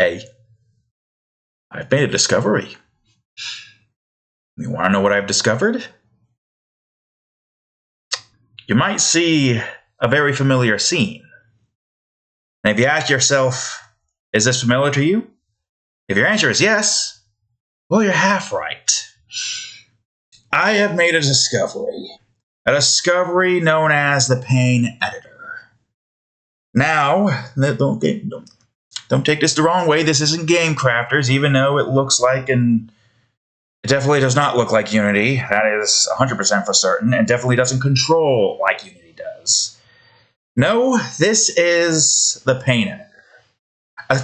Hey, I've made a discovery. You want to know what I've discovered? You might see a very familiar scene. And if you ask yourself, is this familiar to you? If your answer is yes, well, you're half right. I have made a discovery known as the Pain Editor. Now, don't take this the wrong way. This isn't Game Crafters, even though it looks like and it definitely does not look like Unity. That is 100% for certain, and definitely doesn't control like Unity does. No, this is the Pain Editor, a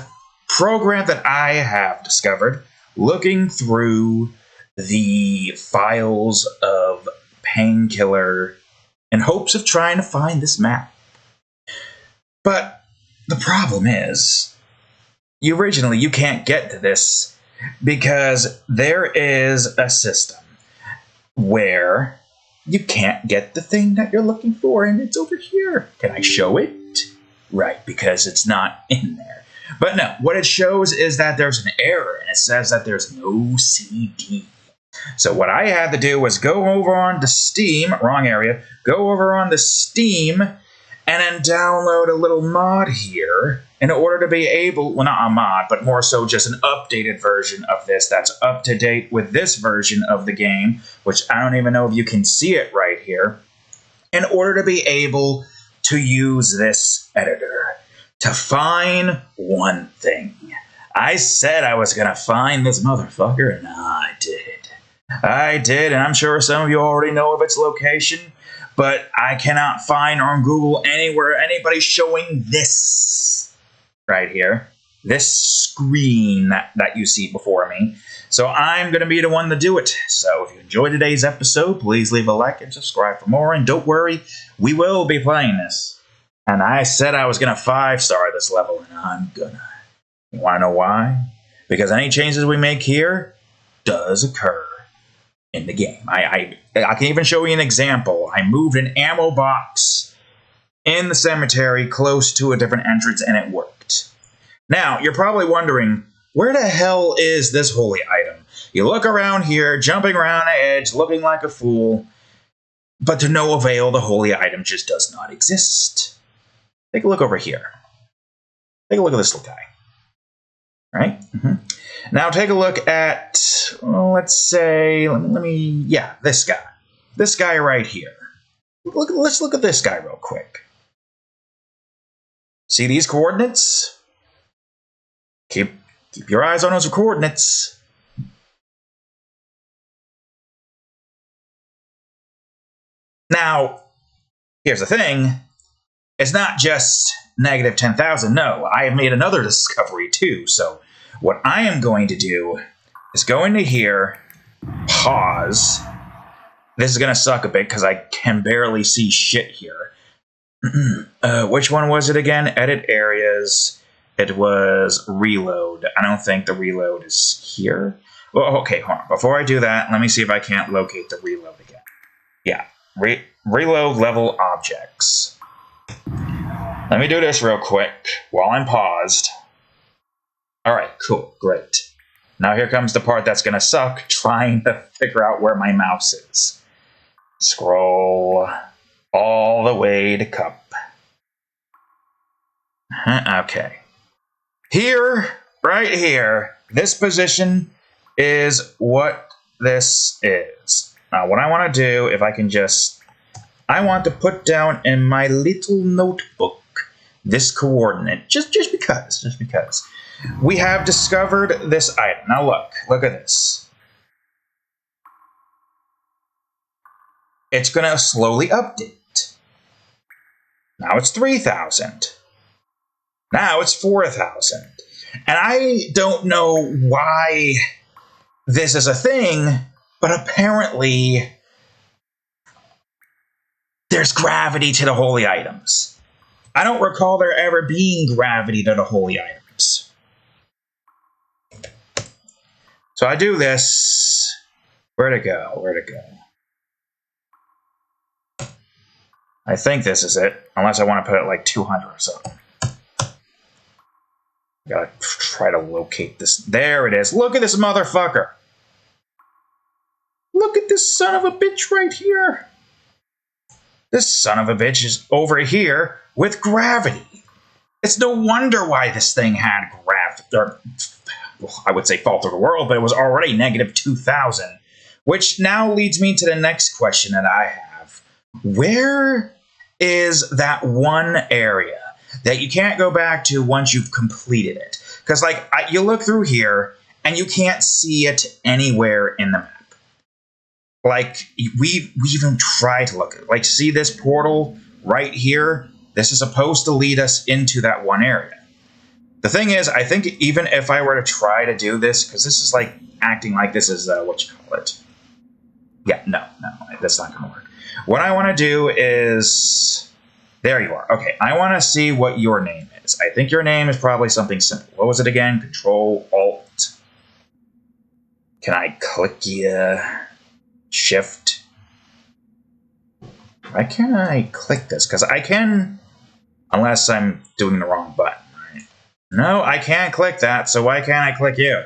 program that I have discovered looking through the files of Painkiller in hopes of trying to find this map. But the problem is, you can't get to this because there is a system where you can't get the thing that you're looking for, and it's over here. Can I show it? Right, because it's not in there. But no, what it shows is that there's an error, and it says that there's no CD. So what I had to do was go over on the Steam, wrong area, go over on the Steam, and then download a little mod here in order to be able, well, not a mod, but more so just an updated version of this that's up to date with this version of the game, which I don't even know if you can see it right here, in order to be able to use this editor to find one thing. I said I was going to find this motherfucker, and I did. I did, and I'm sure some of you already know of its location, but I cannot find on Google anywhere anybody showing this right here, this screen that you see before me. So I'm going to be the one to do it. So if you enjoyed today's episode, please leave a like and subscribe for more. And don't worry, we will be playing this. And I said I was going to 5-star this level, and I'm gonna. You want to know why? Because any changes we make here does occur in the game. I can even show you an example. I moved an ammo box in the cemetery close to a different entrance, and it worked. Now, you're probably wondering, where the hell is this holy item? You look around here, jumping around the edge, looking like a fool, but to no avail, the holy item just does not exist. Take a look over here. Take a look at this little guy. Right? Now take a look at, well, let's say, this guy. This guy right here. Let's look at this guy real quick. See these coordinates? Keep your eyes on those coordinates. Now, here's the thing. It's not just negative 10,000. No, I have made another discovery too. So what I am going to do is go into here, pause. This is going to suck a bit because I can barely see shit here. Which one was it again? Edit areas. It was reload. I don't think the reload is here. Well, okay, hold on. Before I do that, let me see if I can't locate the reload again. Yeah, reload level objects. Let me do this real quick while I'm paused. All right, cool, great. Now here comes the part that's going to suck, trying to figure out where my mouse is. Scroll all the way to cup. Okay. Here, right here, this position is what this is. Now, what I want to do, if I can just, I want to put down in my little notebook this coordinate, just because. We have discovered this item. Now look at this. It's going to slowly update. Now it's 3,000. Now it's 4,000. And I don't know why this is a thing, but apparently there's gravity to the holy items. I don't recall there ever being gravity to the holy items. So I do this. Where'd it go? I think this is it, unless I want to put it like 200 or something. Gotta try to locate this. There it is. Look at this motherfucker. Look at this son of a bitch right here. This son of a bitch is over here with gravity. It's no wonder why this thing had gravity. Well, I would say fault of the world, but it was already negative 2,000. Which now leads me to the next question that I have. Where is that one area that you can't go back to once you've completed it? Because, like, you look through here, and you can't see it anywhere in the map. Like, we even tried to look at it. Like, see this portal right here? This is supposed to lead us into that one area. The thing is, I think even if I were to try to do this, because this is like acting like this is, what you call it. Yeah, no, that's not going to work. What I want to do is... There you are. Okay, I want to see what your name is. I think your name is probably something simple. What was it again? Control-Alt. Can I click you? Shift. Why can't I click this? Because I can, unless I'm doing the wrong button, right? No, I can't click that, so why can't I click you?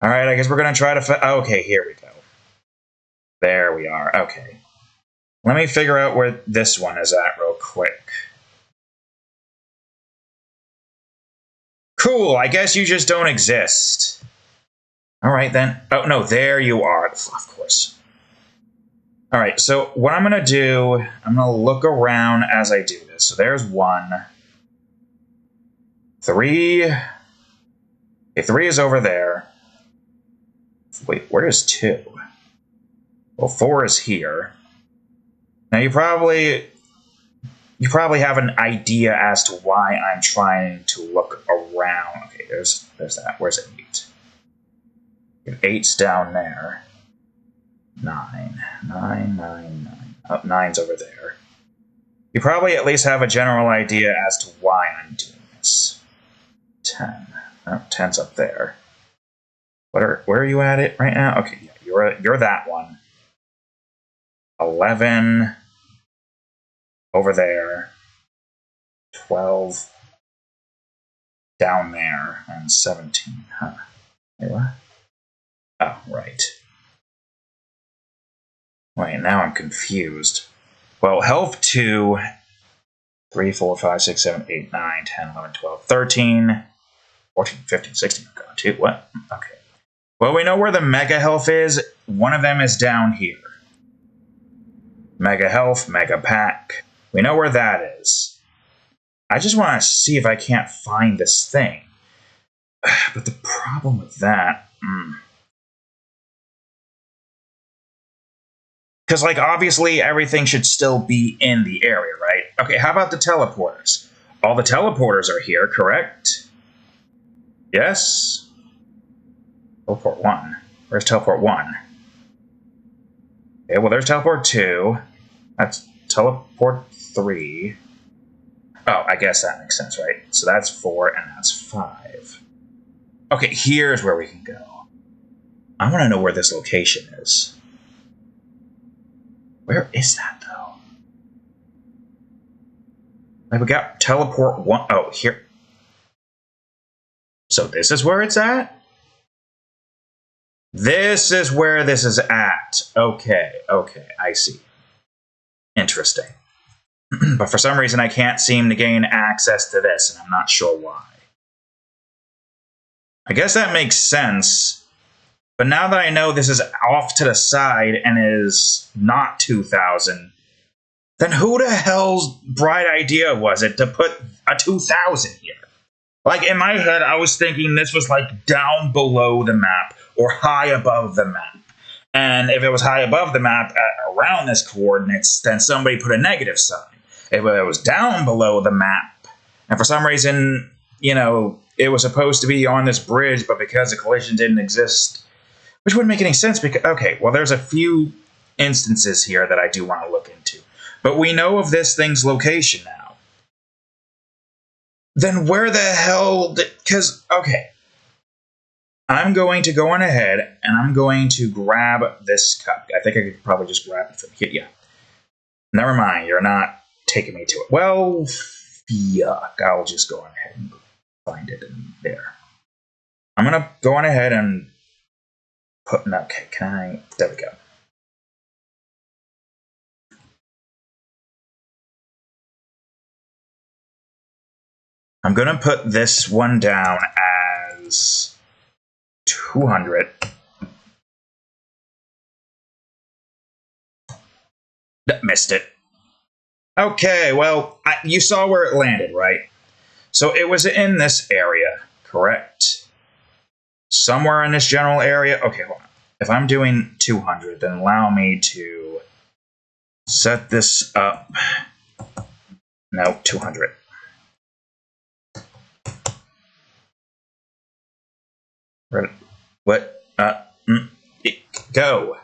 All right, I guess we're going to try to... Okay, here we go. There we are. Okay. Let me figure out where this one is at real quick. Cool, I guess you just don't exist. All right, then. Oh, no, there you are. Of course. All right, so what I'm going to do, I'm going to look around as I do this. So there's 1. 3. Okay, 3 is over there. Wait, where is 2? Well, 4 is here. Now, you probably have an idea as to why I'm trying to look around. Okay, there's that. Where's 8? 8's down there. 9. Oh, 9's over there. You probably at least have a general idea as to why I'm doing this. 10. Oh, 10's up there. Where are you at it right now? Okay, yeah, you're that one. 11 over there. 12 down there, and 17. Huh? Wait, what? Oh, right. Wait, now I'm confused. Well, health 2, 3, 4, 5, 6, 7, 8, 9, 10, 11, 12, 13, 14, 15, 16. Oh, God, 2. What? Okay. Well, we know where the mega health is. One of them is down here. Mega health, mega pack. We know where that is. I just want to see if I can't find this thing. But the problem with that... Because, like, obviously everything should still be in the area, right? Okay, how about the teleporters? All the teleporters are here, correct? Yes? Teleport 1. Where's teleport 1? Okay, well, there's teleport 2. That's teleport 3. Oh, I guess that makes sense, right? So that's 4, and that's 5. Okay, here's where we can go. I want to know where this location is. Where is that, though? Like, we got teleport 1. Oh, here. So this is where it's at? This is where this is at. Okay, I see. Interesting. But for some reason, I can't seem to gain access to this, and I'm not sure why. I guess that makes sense. But now that I know this is off to the side and is not 2,000, then who the hell's bright idea was it to put a 2,000 here? Like, in my head, I was thinking this was, like, down below the map or high above the map. And if it was high above the map around this coordinates, then somebody put a negative sign. If it was down below the map, and for some reason, you know, it was supposed to be on this bridge, but because the collision didn't exist, which wouldn't make any sense because, okay, well, there's a few instances here that I do want to look into. But we know of this thing's location now. Then where the hell did... Because, okay. I'm going to go on ahead, and I'm going to grab this cup. I think I could probably just grab it from here. Yeah. Never mind, you're not taking me to it. Well, yuck. I'll just go on ahead and find it in there. I'm gonna go on ahead and put. Okay, can I? There we go. I'm gonna put this one down as 200. Missed it. Okay, well, you saw where it landed, right? So it was in this area, correct? Somewhere in this general area. Okay, hold on. If I'm doing 200, then allow me to set this up. No, 200. What? Go.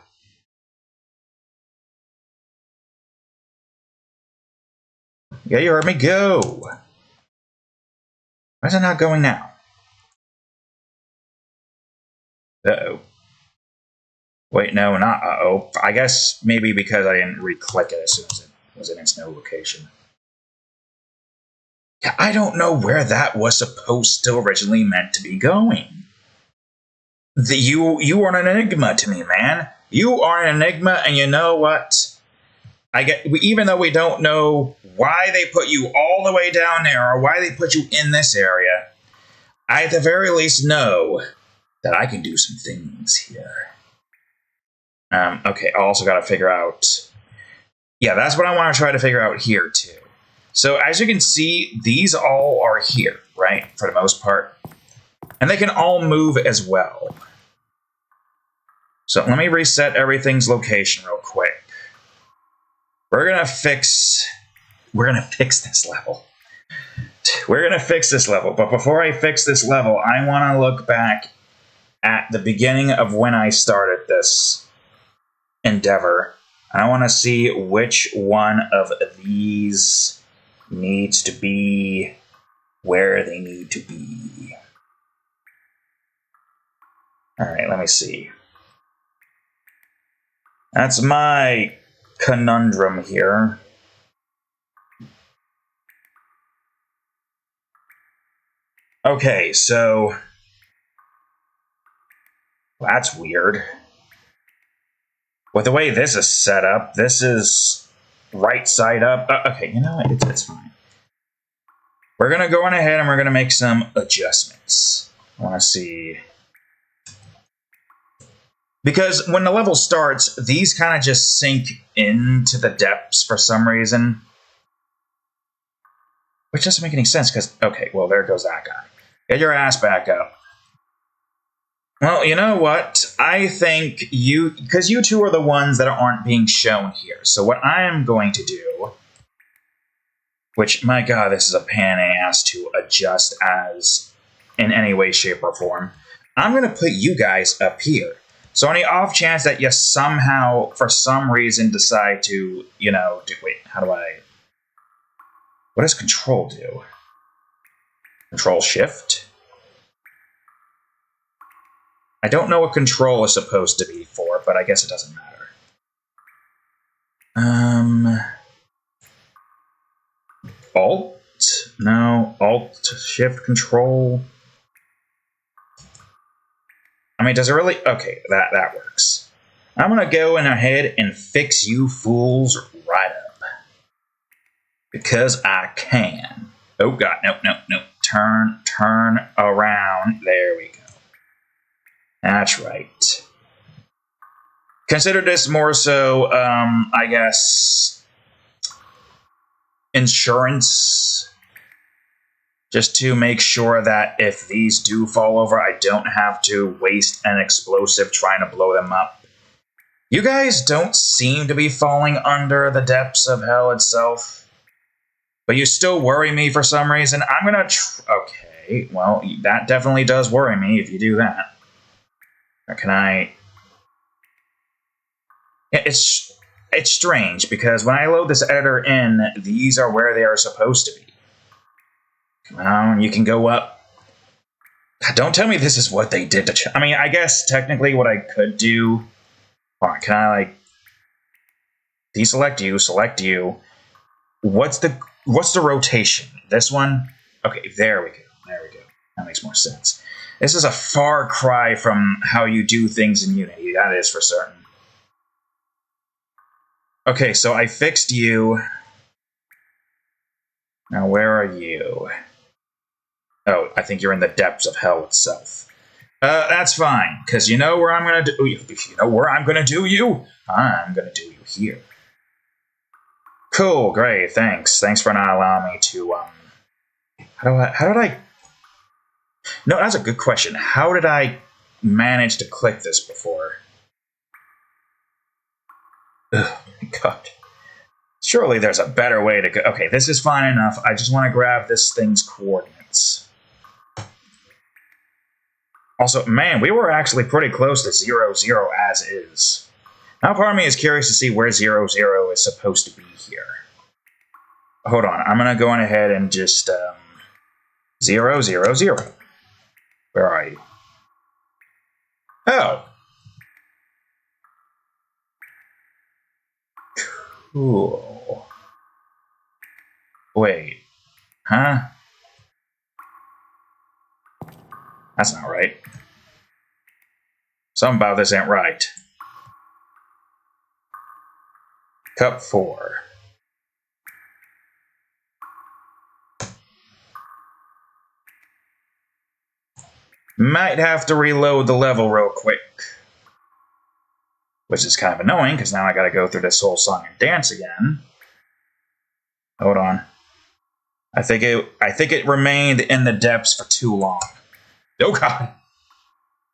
Yeah, you heard me. Go. Why is it not going now? Uh-oh. Wait, no, not uh-oh. I guess maybe because I didn't re-click it as soon as it was in its no location. Yeah, I don't know where that was supposed to originally meant to be going. You are an enigma to me, man. You are an enigma, and you know what? Even though we don't know why they put you all the way down there or why they put you in this area, I at the very least know that I can do some things here. Okay, I also got to figure out. Yeah, that's what I want to try to figure out here too. So as you can see, these all are here, right? For the most part. And they can all move as well. So let me reset everything's location real quick. We're gonna fix this level. We're gonna fix this level, but before I fix this level, I wanna look back at the beginning of when I started this endeavor. And I wanna see which one of these needs to be where they need to be. Alright, let me see. That's my conundrum here. Okay, so that's weird. With the way this is set up, this is right side up. Okay, you know what? It's fine. We're going to go on ahead and we're going to make some adjustments. I want to see. Because when the level starts, these kind of just sink into the depths for some reason. Which doesn't make any sense because, okay, well, there goes that guy. Get your ass back up. Well, you know what? I think because you two are the ones that aren't being shown here. So what I am going to do, which, my God, this is a pain in the ass to adjust as in any way, shape, or form. I'm going to put you guys up here. So on the off chance that you somehow, for some reason, decide to, wait, how do I... What does control do? Control shift? I don't know what control is supposed to be for, but I guess it doesn't matter. Alt? No. Alt, shift, control. I mean, does it really? Okay, that works. I'm gonna go in ahead and fix you fools right up. Because I can. Oh God, nope. Turn around. There we go. That's right. Consider this more so, I guess, insurance. Just to make sure that if these do fall over, I don't have to waste an explosive trying to blow them up. You guys don't seem to be falling under the depths of hell itself. But you still worry me for some reason. I'm gonna... Okay, well, that definitely does worry me if you do that. Or can I... It's strange, because when I load this editor in, these are where they are supposed to be. Come on, you can go up. Don't tell me this is what they did to... I mean, I guess technically what I could do... Hold on, can I, like... Deselect you, select you. What's the rotation? This one? Okay, there we go. There we go. That makes more sense. This is a far cry from how you do things in Unity, that is for certain. Okay, so I fixed you. Now where are you? Oh, I think you're in the depths of hell itself. That's fine, because you know where I'm gonna do you. You know where I'm gonna do you? I'm gonna do you here. Cool, great, thanks. Thanks for not allowing me to, how did I... No, that's a good question. How did I manage to click this before? Oh my god. Surely there's a better way to go. Okay, this is fine enough. I just want to grab this thing's coordinates. Also, man, we were actually pretty close to 0, 0 as is. Now part of me is curious to see where 0, 0 is supposed to be here. Hold on, I'm going to go on ahead and just, 0, 0, 0. Where are you? Oh. Cool. Wait. Huh? That's not right. Something about this ain't right. Cup 4. Might have to reload the level real quick. Which is kind of annoying, because now I gotta go through this whole song and dance again. Hold on. I think it remained in the depths for too long. Oh god.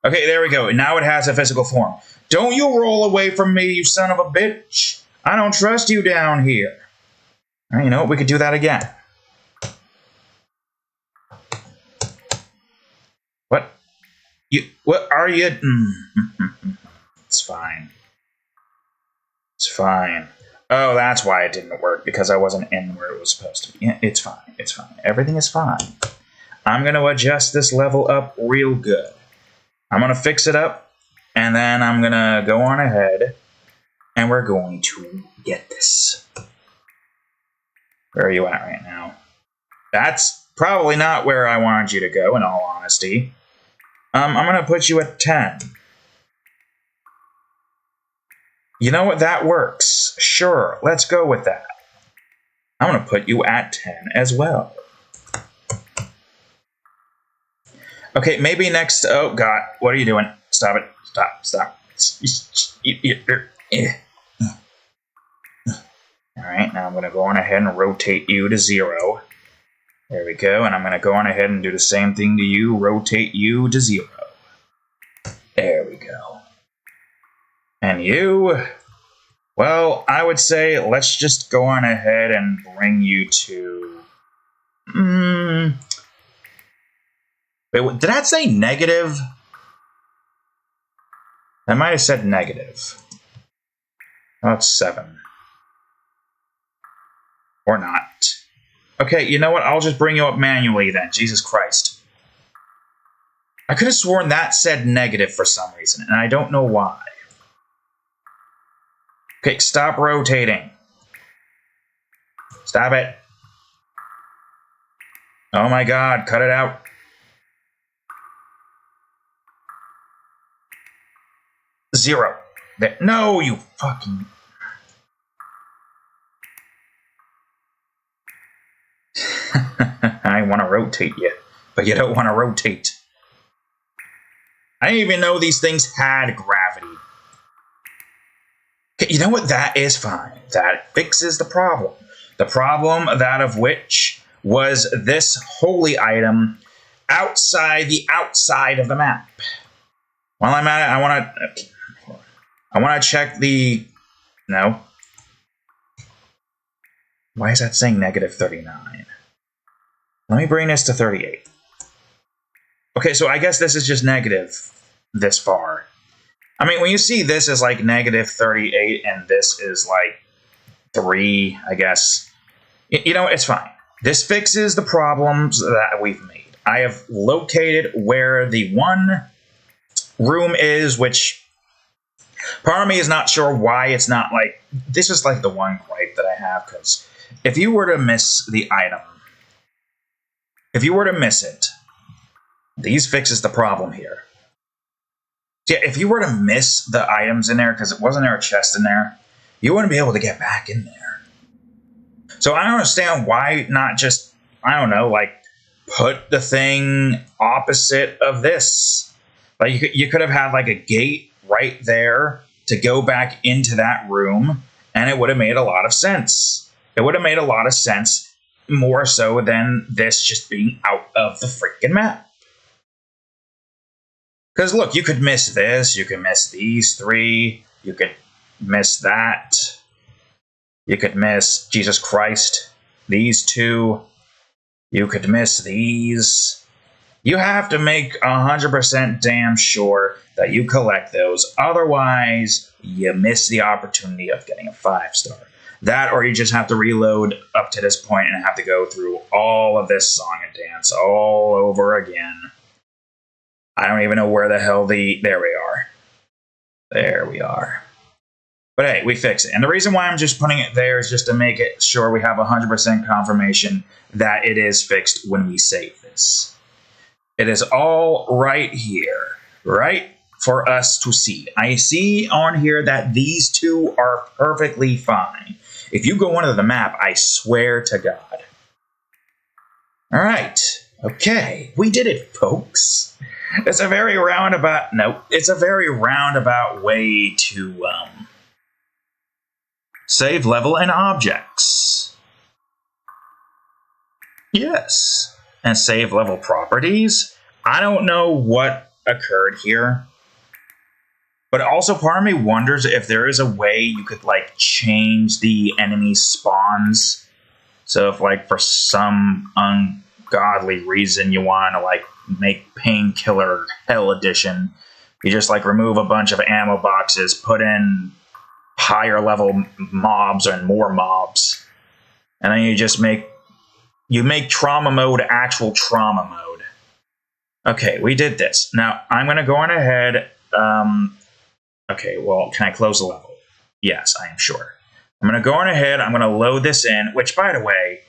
Okay, there we go. Now it has a physical form. Don't you roll away from me, you son of a bitch. I don't trust you down here. Alright, you know what? We could do that again. What are you? It's fine. It's fine. Oh, that's why it didn't work, because I wasn't in where it was supposed to be. Yeah, it's fine. It's fine. Everything is fine. I'm going to adjust this level up real good. I'm going to fix it up, and then I'm going to go on ahead, and we're going to get this. Where are you at right now? That's probably not where I wanted you to go, in all honesty. I'm going to put you at 10. You know what? That works. Sure, let's go with that. I'm going to put you at 10 as well. Okay, maybe next... Oh, God. What are you doing? Stop it. Stop. Alright, now I'm going to go on ahead and rotate you to 0. There we go, and I'm going to go on ahead and do the same thing to you. Rotate you to 0. There we go. And you... Well, I would say let's just go on ahead and bring you to... Wait, did that say negative? I might have said negative. Oh, it's 7. Or not. Okay, you know what? I'll just bring you up manually then. Jesus Christ. I could have sworn that said negative for some reason, and I don't know why. Okay, stop rotating. Stop it. Oh my god, cut it out. Zero. No, you fucking... I want to rotate you, but you don't want to rotate. I didn't even know these things had gravity. Okay, you know what? That is fine. That fixes the problem. The problem, that of which was this holy item outside the outside of the map. While I'm at it, I want to check the... No. Why is that saying negative 39? Let me bring this to 38. Okay, so I guess this is just negative this far. I mean, when you see this is like negative 38 and this is like 3, I guess, you know, it's fine. This fixes the problems that we've made. I have located where the one room is, which part of me is not sure why it's not like... This is like the one gripe that I have, because if you were to miss the item, if you were to miss it, These fixes the problem here. Yeah, if you were to miss the items in there, because it wasn't there a chest in there, you wouldn't be able to get back in there. So I don't understand why not just, I don't know, like, put the thing opposite of this. Like, you could have had, like, a gate right there to go back into that room, and it would have made a lot of sense. It would have made a lot of sense, more so than this just being out of the freaking map. Because, look, you could miss this, you could miss these three, you could miss that, you could miss, Jesus Christ, these two, you could miss these. You have to make 100% damn sure that you collect those, otherwise you miss the opportunity of getting a 5-star. That, or you just have to reload up to this point and have to go through all of this song and dance all over again. I don't even know where the hell there we are. There we are. But hey, we fix it. And the reason why I'm just putting it there is just to make it sure we have 100% confirmation that it is fixed when we save this. It is all right here, right for us to see. I see on here that these two are perfectly fine. If you go onto the map, I swear to God. All right. Okay. We did it, folks. It's a very roundabout, no, it's a very roundabout way to save level and objects. Yes. And save level properties. I don't know what occurred here. But also part of me wonders if there is a way you could, like, change the enemy spawns. So if, like, for some ungodly reason you want to, like, make Painkiller Hell Edition, you just, like, remove a bunch of ammo boxes, put in higher level mobs and more mobs, and then you just make trauma mode actual trauma mode. Okay, we did this. Now I'm gonna go on ahead. Okay, well, can I close the level? Yes, I am sure. I'm gonna go on ahead. I'm gonna load this in. Which, by the way,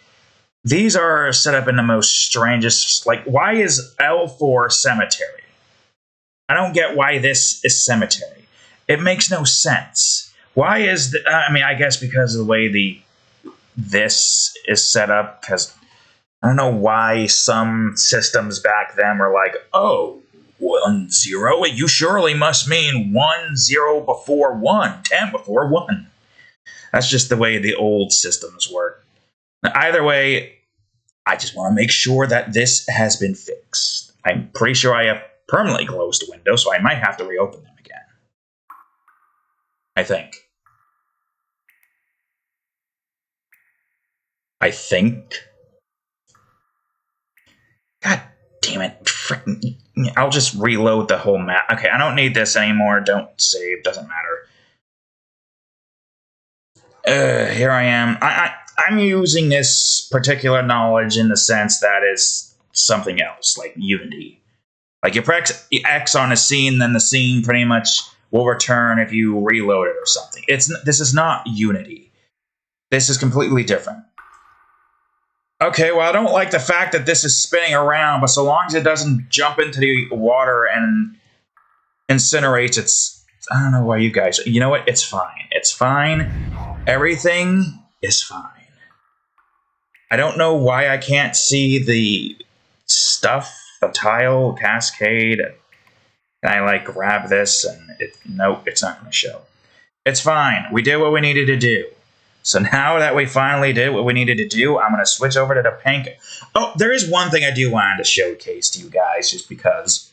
these are set up in the most strangest. Like, why is L4 cemetery? I don't get why this is cemetery. It makes no sense. Why is I mean, I guess because of the way this is set up. Because I don't know why some systems back then were like, oh, 1 0. You surely must mean 1 0 before 1, 10 before 1. That's just the way the old systems work. Now, either way, I just want to make sure that this has been fixed. I'm pretty sure I have permanently closed the window, so I might have to reopen them again. I think. God damn it. Frickin'. I'll just reload the whole map. Okay, I don't need this anymore. Don't save. Doesn't matter. Here I am. I'm using this particular knowledge in the sense that is something else, like Unity. Like, you press X on a scene, then the scene pretty much will return if you reload it or something. This is not Unity. This is completely different. Okay, well, I don't like the fact that this is spinning around, but so long as it doesn't jump into the water and incinerates, it's... I don't know why you guys... You know what? It's fine. It's fine. Everything is fine. I don't know why I can't see the stuff, the tile, cascade. Can I, like, grab this? And nope, it's not going to show. It's fine. We did what we needed to do. So now that we finally did what we needed to do, I'm going to switch over to the Painkiller. Oh, there is one thing I do want to showcase to you guys, just because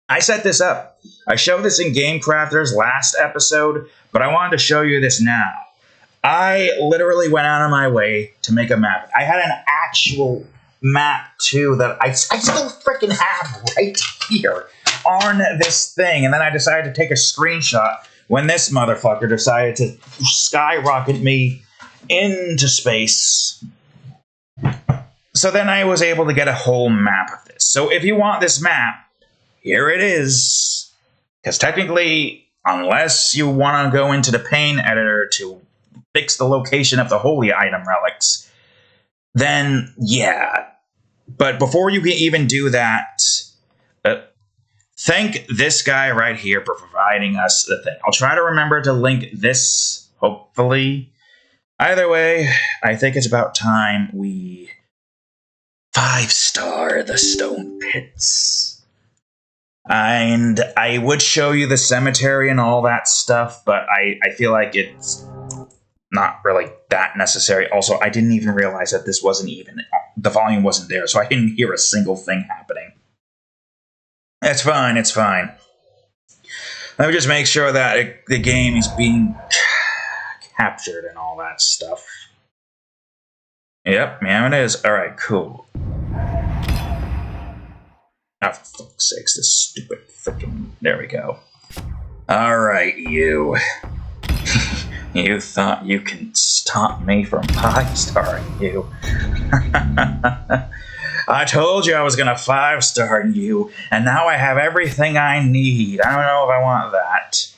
I set this up. I showed this in Game Crafters last episode, but I wanted to show you this now. I literally went out of my way to make a map. I had an actual map, too, that I still freaking have right here on this thing. And then I decided to take a screenshot when this motherfucker decided to skyrocket me into space. So then I was able to get a whole map of this. So if you want this map, here it is. Because technically, unless you want to go into the Pain editor to fix the location of the holy item relics, then yeah. But before you can even do that, thank this guy right here for providing us the thing. I'll try to remember to link this, hopefully. Either way, I think it's about time we 5-star the stone pits. And I would show you the cemetery and all that stuff, but I feel like it's not really that necessary. Also, I didn't even realize that this wasn't even, the volume wasn't there, so I didn't hear a single thing happening. It's fine, it's fine. Let me just make sure that the game is being captured and all that stuff. Yep, yeah, it is. Alright, cool. Oh, for fuck's sakes, this stupid freaking... There we go. Alright, you. You thought you could stop me from 5-starring you. I told you I was gonna 5-star you, and now I have everything I need. I don't know if I want that.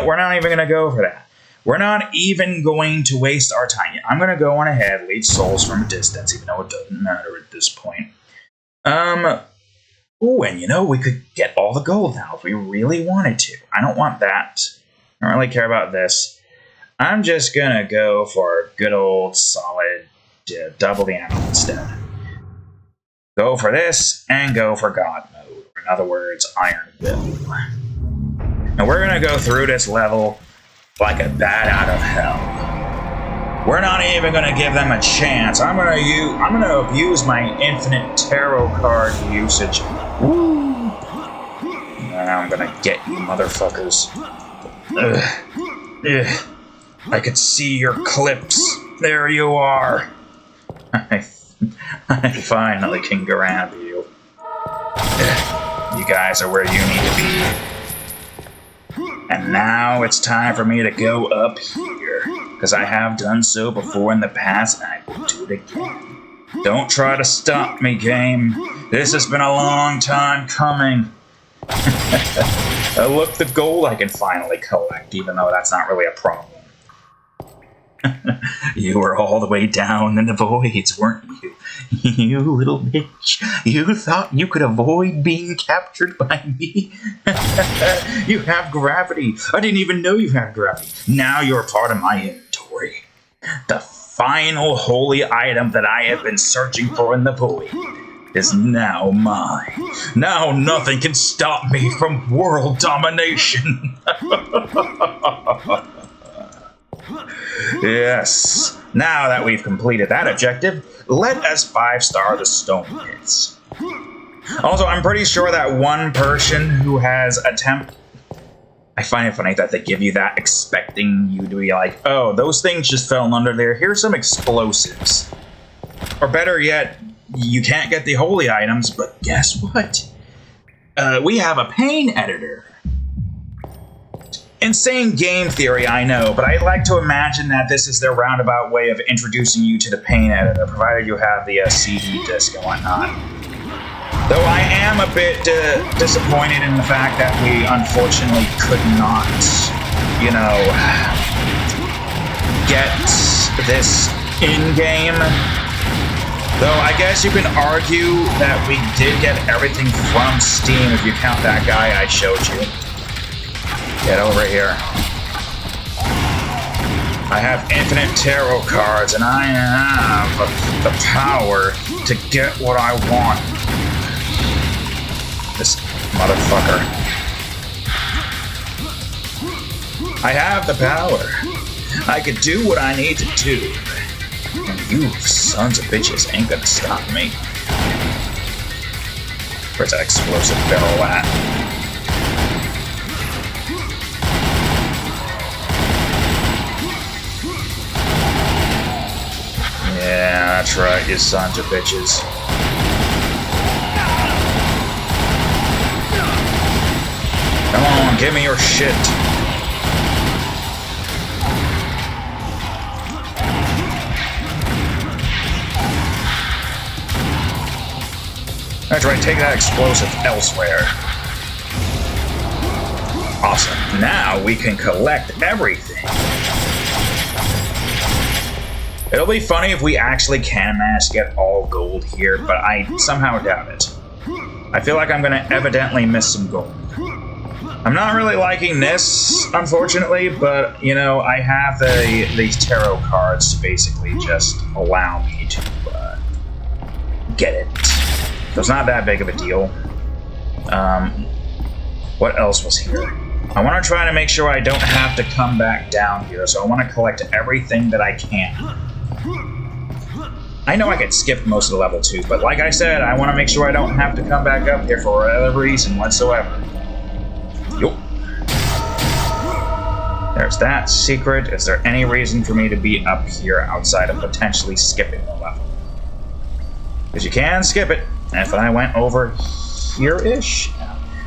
We're not even gonna go for that. We're not even going to waste our time. I'm gonna go on ahead, lead souls from a distance, even though it doesn't matter at this point. Ooh, and we could get all the gold now if we really wanted to. I don't want that. I don't really care about this. I'm just gonna go for a good old solid double the ammo instead. Go for this, and go for God mode. In other words, Iron Will. And we're gonna go through this level like a bat out of hell. We're not even gonna give them a chance. I'm gonna abuse my infinite tarot card usage. Woo! Now I'm gonna get you motherfuckers. Ugh. Ugh. I can see your clips. There you are. I finally can grab you. You guys are where you need to be. And now it's time for me to go up here. Because I have done so before in the past, and I will do it again. Don't try to stop me, game. This has been a long time coming. Look, the gold I can finally collect, even though that's not really a problem. You were all the way down in the voids, weren't you? You little bitch. You thought you could avoid being captured by me? You have gravity. I didn't even know you had gravity. Now you're part of my inventory. The final holy item that I have been searching for in the void is now mine. Now nothing can stop me from world domination. Yes. Now that we've completed that objective, let us 5-star the stone pits. Also, I'm pretty sure that one person who has I find it funny that they give you that expecting you to be like, oh, those things just fell under there. Here's some explosives. Or better yet, you can't get the holy items, but guess what? We have a pain editor. Insane game theory, I know, but I like to imagine that this is their roundabout way of introducing you to the pain editor, provided you have the CD disc and whatnot. Though I am a bit disappointed in the fact that we unfortunately could not, get this in-game. Though I guess you can argue that we did get everything from Steam if you count that guy I showed you. Get over here. I have infinite tarot cards, and I have the power to get what I want. This motherfucker. I have the power. I can do what I need to do. And you sons of bitches ain't gonna stop me. Where's that explosive barrel at? Yeah, that's right, you sons of bitches. Come on, give me your shit. That's right, take that explosive elsewhere. Awesome. Now we can collect everything. It'll be funny if we actually can manage to get all gold here, but I somehow doubt it. I feel like I'm going to evidently miss some gold. I'm not really liking this, unfortunately, but, you know, I have these tarot cards to basically just allow me to get it. So it's not that big of a deal. What else was here? I want to try to make sure I don't have to come back down here, so I want to collect everything that I can. I know I could skip most of the level 2, but like I said, I want to make sure I don't have to come back up here for whatever reason whatsoever. Yup. There's that secret. Is there any reason for me to be up here outside of potentially skipping the level? Because you can skip it. And if I went over here-ish...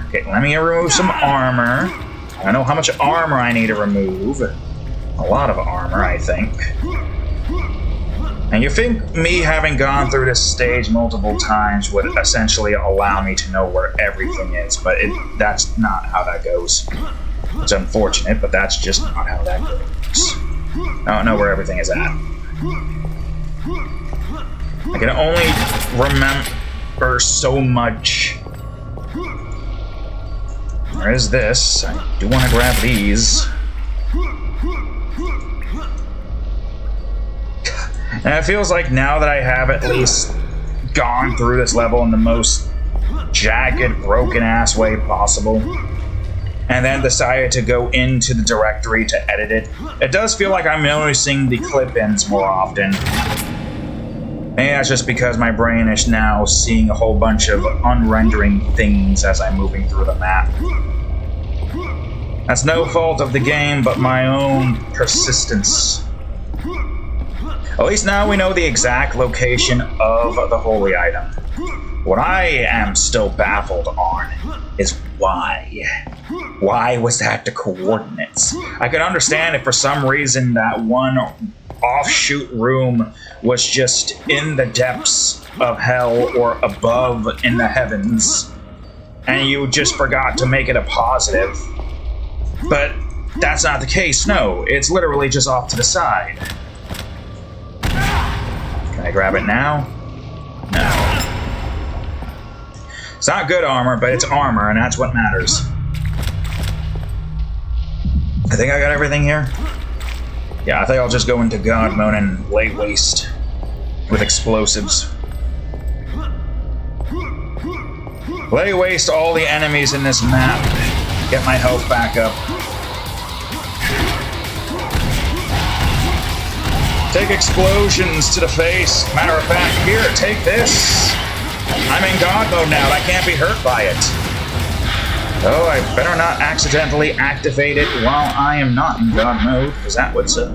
Okay, let me remove some armor. I know how much armor I need to remove. A lot of armor, I think. And you think me having gone through this stage multiple times would essentially allow me to know where everything is, but that's not how that goes. It's unfortunate, but that's just not how that goes. I don't know where everything is at. I can only remember so much. There is this. I do want to grab these. And it feels like now that I have at least gone through this level in the most jagged, broken-ass way possible, and then decided to go into the directory to edit it, it does feel like I'm noticing the clip-ins more often. Maybe that's just because my brain is now seeing a whole bunch of unrendering things as I'm moving through the map. That's no fault of the game, but my own persistence. At least now we know the exact location of the holy item. What I am still baffled on is why. Why was that the coordinates? I could understand if for some reason that one offshoot room was just in the depths of hell or above in the heavens, and you just forgot to make it a positive. But that's not the case, no. It's literally just off to the side. Can I grab it now? No. It's not good armor, but it's armor, and that's what matters. I think I got everything here. Yeah, I think I'll just go into God mode and lay waste with explosives. Lay waste all the enemies in this map. Get my health back up. Take explosions to the face. Matter of fact, here, take this. I'm in God mode now. I can't be hurt by it. Oh, I better not accidentally activate it while I am not in God mode, because that would... So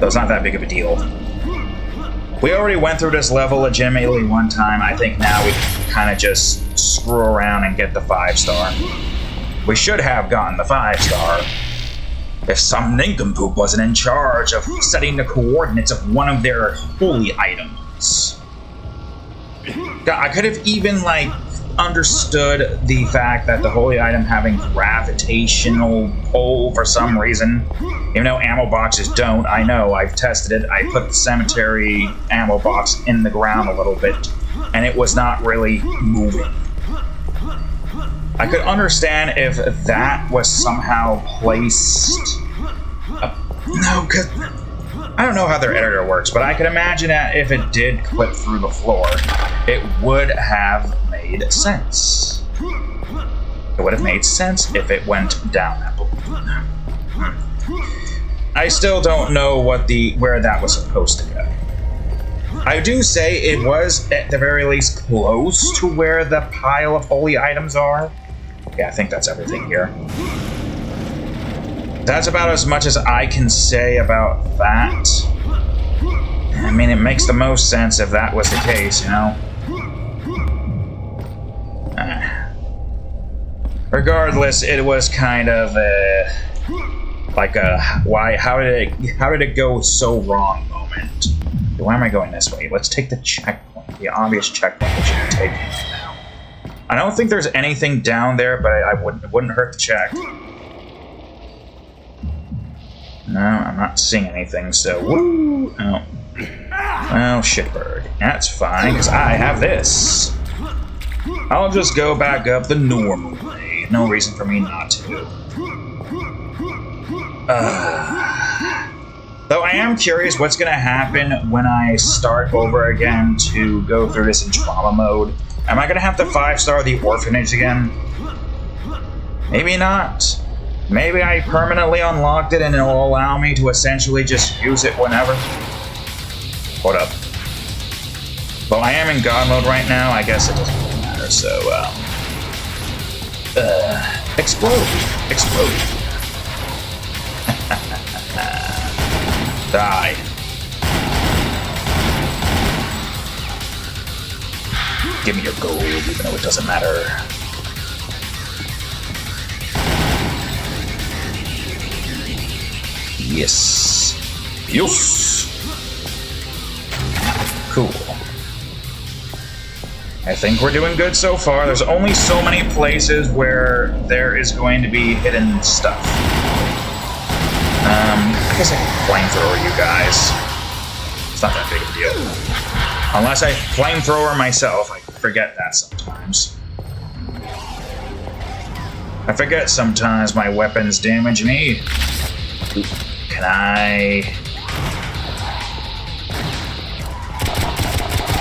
it's not that big of a deal. We already went through this level legitimately one time. I think now we can kind of just screw around and get the 5-star. We should have gotten the 5-star if some nincompoop wasn't in charge of setting the coordinates of one of their holy items. God, I could have even, like, understood the fact that the holy item having gravitational pull for some reason, even though ammo boxes don't. I know, I've tested it. I put the cemetery ammo box in the ground a little bit, and it was not really moving. I could understand if that was somehow placed... No, because... I don't know how their editor works, but I could imagine that if it did clip through the floor, it would have made sense. It would have made sense if it went down that balloon. I still don't know where that was supposed to go. I do say it was, at the very least, close to where the pile of holy items are. Yeah, I think that's everything here. That's about as much as I can say about that. I mean, it makes the most sense if that was the case, you know? Regardless, it was kind of like a how did it go so wrong moment. Why am I going this way? Let's take the checkpoint, the obvious checkpoint we should be taking right now. I don't think there's anything down there, but it wouldn't hurt to check. No, I'm not seeing anything, so woo! Oh. Well, shitbird. That's fine, because I have this. I'll just go back up the normal way. No reason for me not to. Though I am curious what's going to happen when I start over again to go through this in trauma mode. Am I going to have to 5-star the orphanage again? Maybe not. Maybe I permanently unlocked it and it'll allow me to essentially just use it whenever. Hold up. Well, I am in God mode right now. I guess it doesn't really matter, so, explode. Explode. Die. Give me your gold, even though it doesn't matter. Yes. Yes. Cool. I think we're doing good so far. There's only so many places where there is going to be hidden stuff. I guess I can flamethrower you guys. It's not that big of a deal. Unless I flamethrower myself, I forget that sometimes. I forget sometimes my weapons damage me. Can I...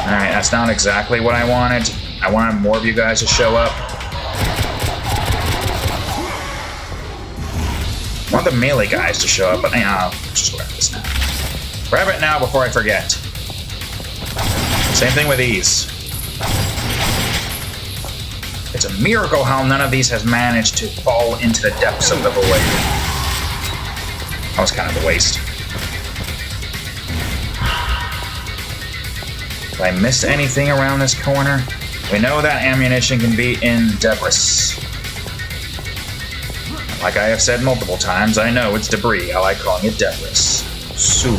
Alright, that's not exactly what I wanted. I wanted more of you guys to show up. I want the melee guys to show up, but I'll just grab this now. Grab it now before I forget. Same thing with these. It's a miracle how none of these has managed to fall into the depths of the void. That was kind of a waste. Did I miss anything around this corner? We know that ammunition can be in debris. Like I have said multiple times, I know it's debris. I like calling it debris. Sue.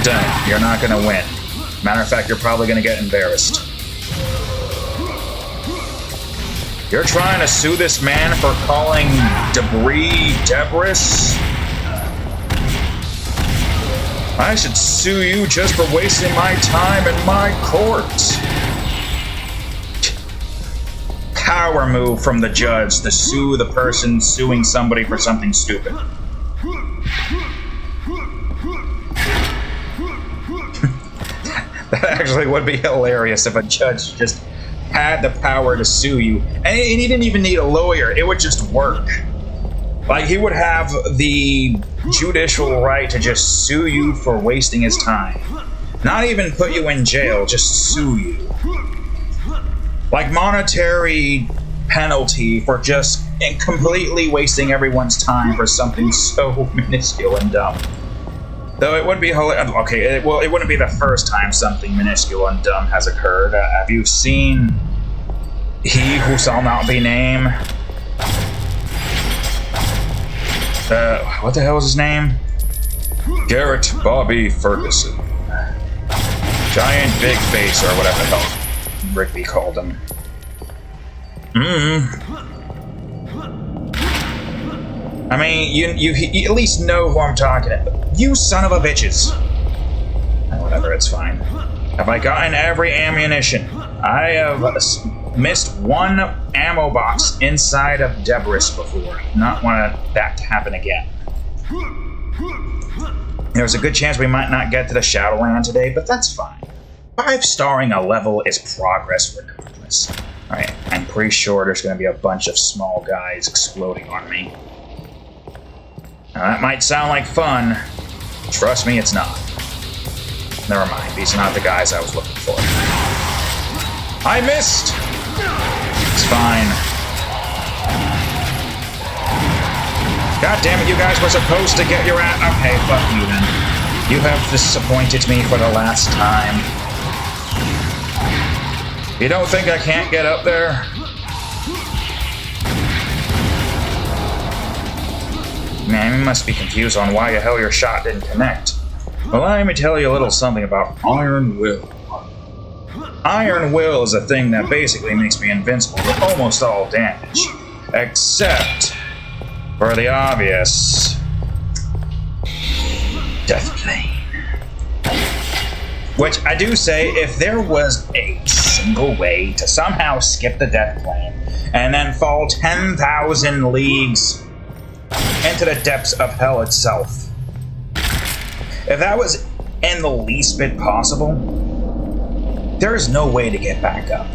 Don't. You're not gonna win. Matter of fact, you're probably gonna get embarrassed. You're trying to sue this man for calling debris debris? I should sue you just for wasting my time in my court. Power move from the judge to sue the person suing somebody for something stupid. That actually would be hilarious if a judge just had the power to sue you. And he didn't even need a lawyer, it would just work. Like, he would have the judicial right to just sue you for wasting his time. Not even put you in jail, just sue you. Like, monetary penalty for just completely wasting everyone's time for something so minuscule and dumb. Though it would be okay, well, it wouldn't be the first time something minuscule and dumb has occurred. Have you seen He Who Shall Not Be Named? What the hell is his name? Garrett Bobby Ferguson. Giant Big Face, or whatever the hell Rigby called him. I mean, you at least know who I'm talking about. You son of a bitches. Whatever, it's fine. Have I gotten every ammunition? I have missed one ammo box inside of debris before. Not want that to happen again. There's a good chance we might not get to the Shadowland today, but that's fine. 5-starring a level is progress regardless. Alright, I'm pretty sure there's going to be a bunch of small guys exploding on me. Now that might sound like fun. Trust me, it's not. Never mind, these are not the guys I was looking for. I missed! It's fine. God damn it, you guys were supposed to get your ass. Okay, fuck you then. You have disappointed me for the last time. You don't think I can't get up there? Man, you must be confused on why the hell your shot didn't connect. Well, let me tell you a little something about Iron Will. Iron Will is a thing that basically makes me invincible to almost all damage. Except for the obvious Death Plane. Which I do say, if there was a single way to somehow skip the death plane and then fall 10,000 leagues into the depths of hell itself. If that was in the least bit possible, there is no way to get back up.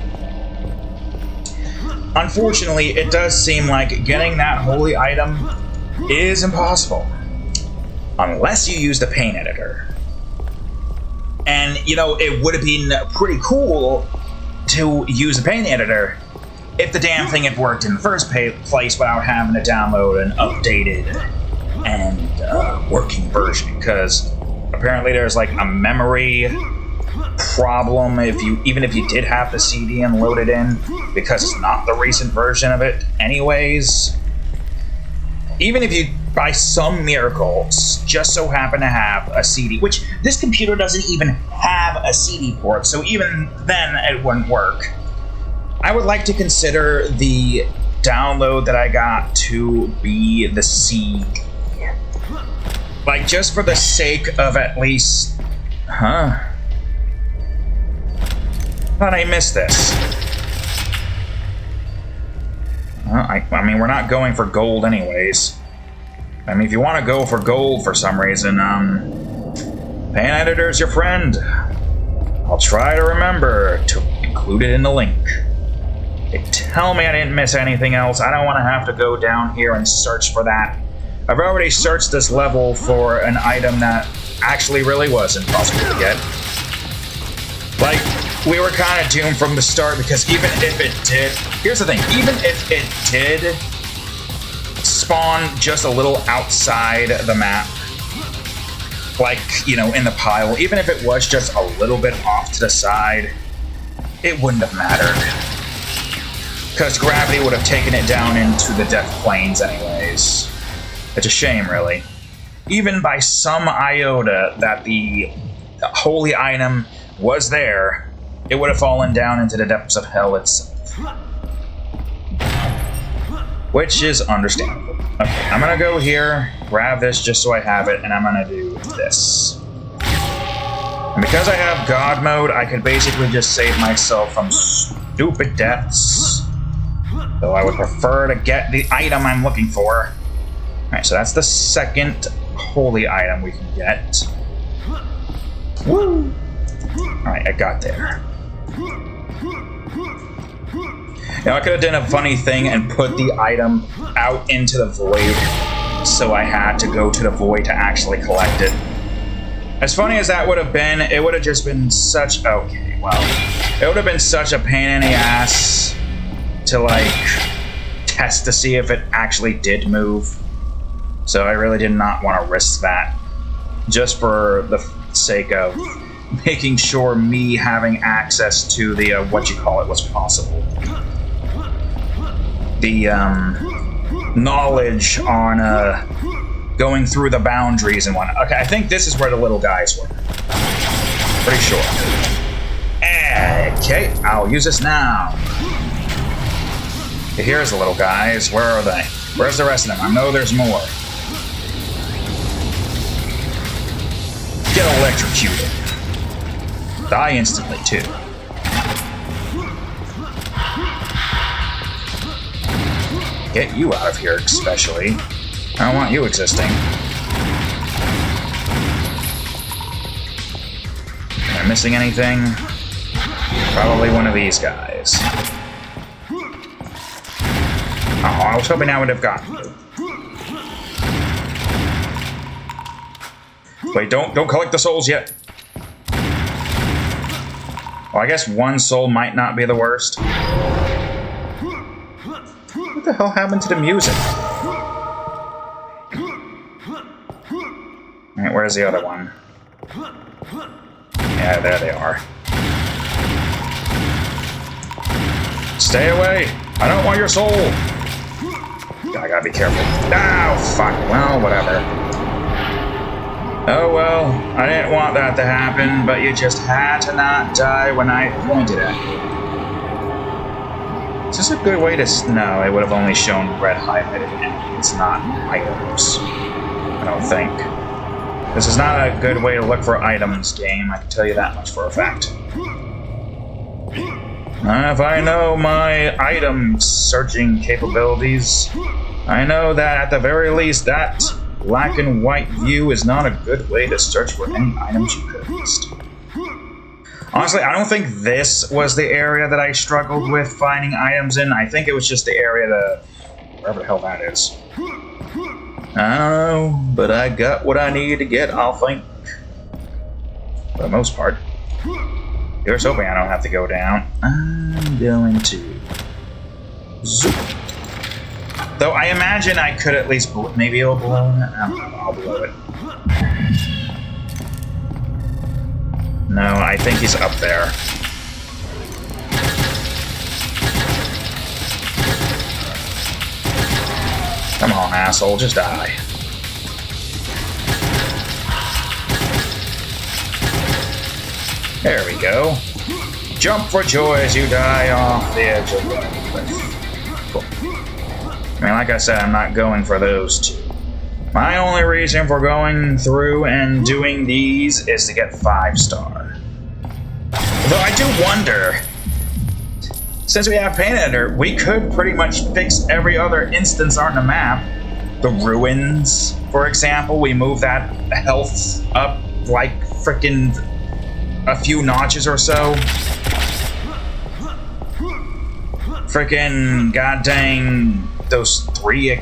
Unfortunately, it does seem like getting that holy item is impossible. Unless you use the pain editor. And, you know, it would have been pretty cool to use the pain editor if the damn thing had worked in the first place without having to download an updated and working version. Because apparently there's like a memory problem even if you did have the CD and load it in, because it's not the recent version of it anyways. Even if you, by some miracle, just so happen to have a CD, which this computer doesn't even have a CD port, so even then it wouldn't work. I would like to consider the download that I got to be the CD. Like, just for the sake of at least... Thought I missed this. I mean, we're not going for gold anyways. I mean, if you want to go for gold for some reason, Pain Editor's your friend. I'll try to remember to include it in the link. They tell me I didn't miss anything else. I don't want to have to go down here and search for that. I've already searched this level for an item that actually really was impossible to get. Like, we were kind of doomed from the start, because even if it did... Here's the thing, even if it did spawn just a little outside the map, like, you know, in the pile, even if it was just a little bit off to the side, it wouldn't have mattered. Because gravity would have taken it down into the death planes anyways. It's a shame, really. Even by some iota that the holy item was there, it would have fallen down into the depths of hell itself. Which is understandable. Okay, I'm gonna go here, grab this just so I have it, and I'm gonna do this. And because I have God mode, I could basically just save myself from stupid deaths. Though I would prefer to get the item I'm looking for. Alright, so that's the second holy item we can get. Woo! Alright, I got there. Now, I could have done a funny thing and put the item out into the void, so I had to go to the void to actually collect it. As funny as that would have been, it would have just been such... Okay, well, it would have been such a pain in the ass to, like, test to see if it actually did move. So I really did not want to risk that, just for the sake of making sure me having access to the, was possible. The, knowledge on, going through the boundaries and whatnot. Okay, I think this is where the little guys were. Pretty sure. Okay, I'll use this now. Okay, here's the little guys. Where are they? Where's the rest of them? I know there's more. Get electrocuted. Die instantly, too. Get you out of here, especially. I don't want you existing. Am I missing anything? Probably one of these guys. Oh, I was hoping I would have gotten you. Wait, don't collect the souls yet. Well, I guess one soul might not be the worst. What the hell happened to the music? Alright, where's the other one? Yeah, there they are. Stay away! I don't want your soul! I gotta be careful. Oh, fuck. Well, whatever. Oh well, I didn't want that to happen, but you just had to not die when I pointed at you. Is this a good way to... No, it would have only shown red highlighted enemies, not items. I don't think. This is not a good way to look for items, game. I can tell you that much for a fact. If I know my item searching capabilities, I know that at the very least that black and white view is not a good way to search for any items you could have missed. Honestly, I don't think this was the area that I struggled with finding items in. I think it was just the area that... wherever the hell that is. I don't know, but I got what I needed to get, I'll think. For the most part. Here's hoping I don't have to go down. I'm going to... zoop. Though I imagine I could at least... maybe it'll blow it? I don't know, I'll blow it. No, I think he's up there. Come on, asshole, just die. There we go. Jump for joy as you die off the edge of the cliff. Cool. I mean, like I said, I'm not going for those two. My only reason for going through and doing these is to get 5-star. Though I do wonder, since we have Pain Editor, we could pretty much fix every other instance on the map. The ruins, for example, we move that health up like frickin' a few notches or so. Frickin' goddamn those 3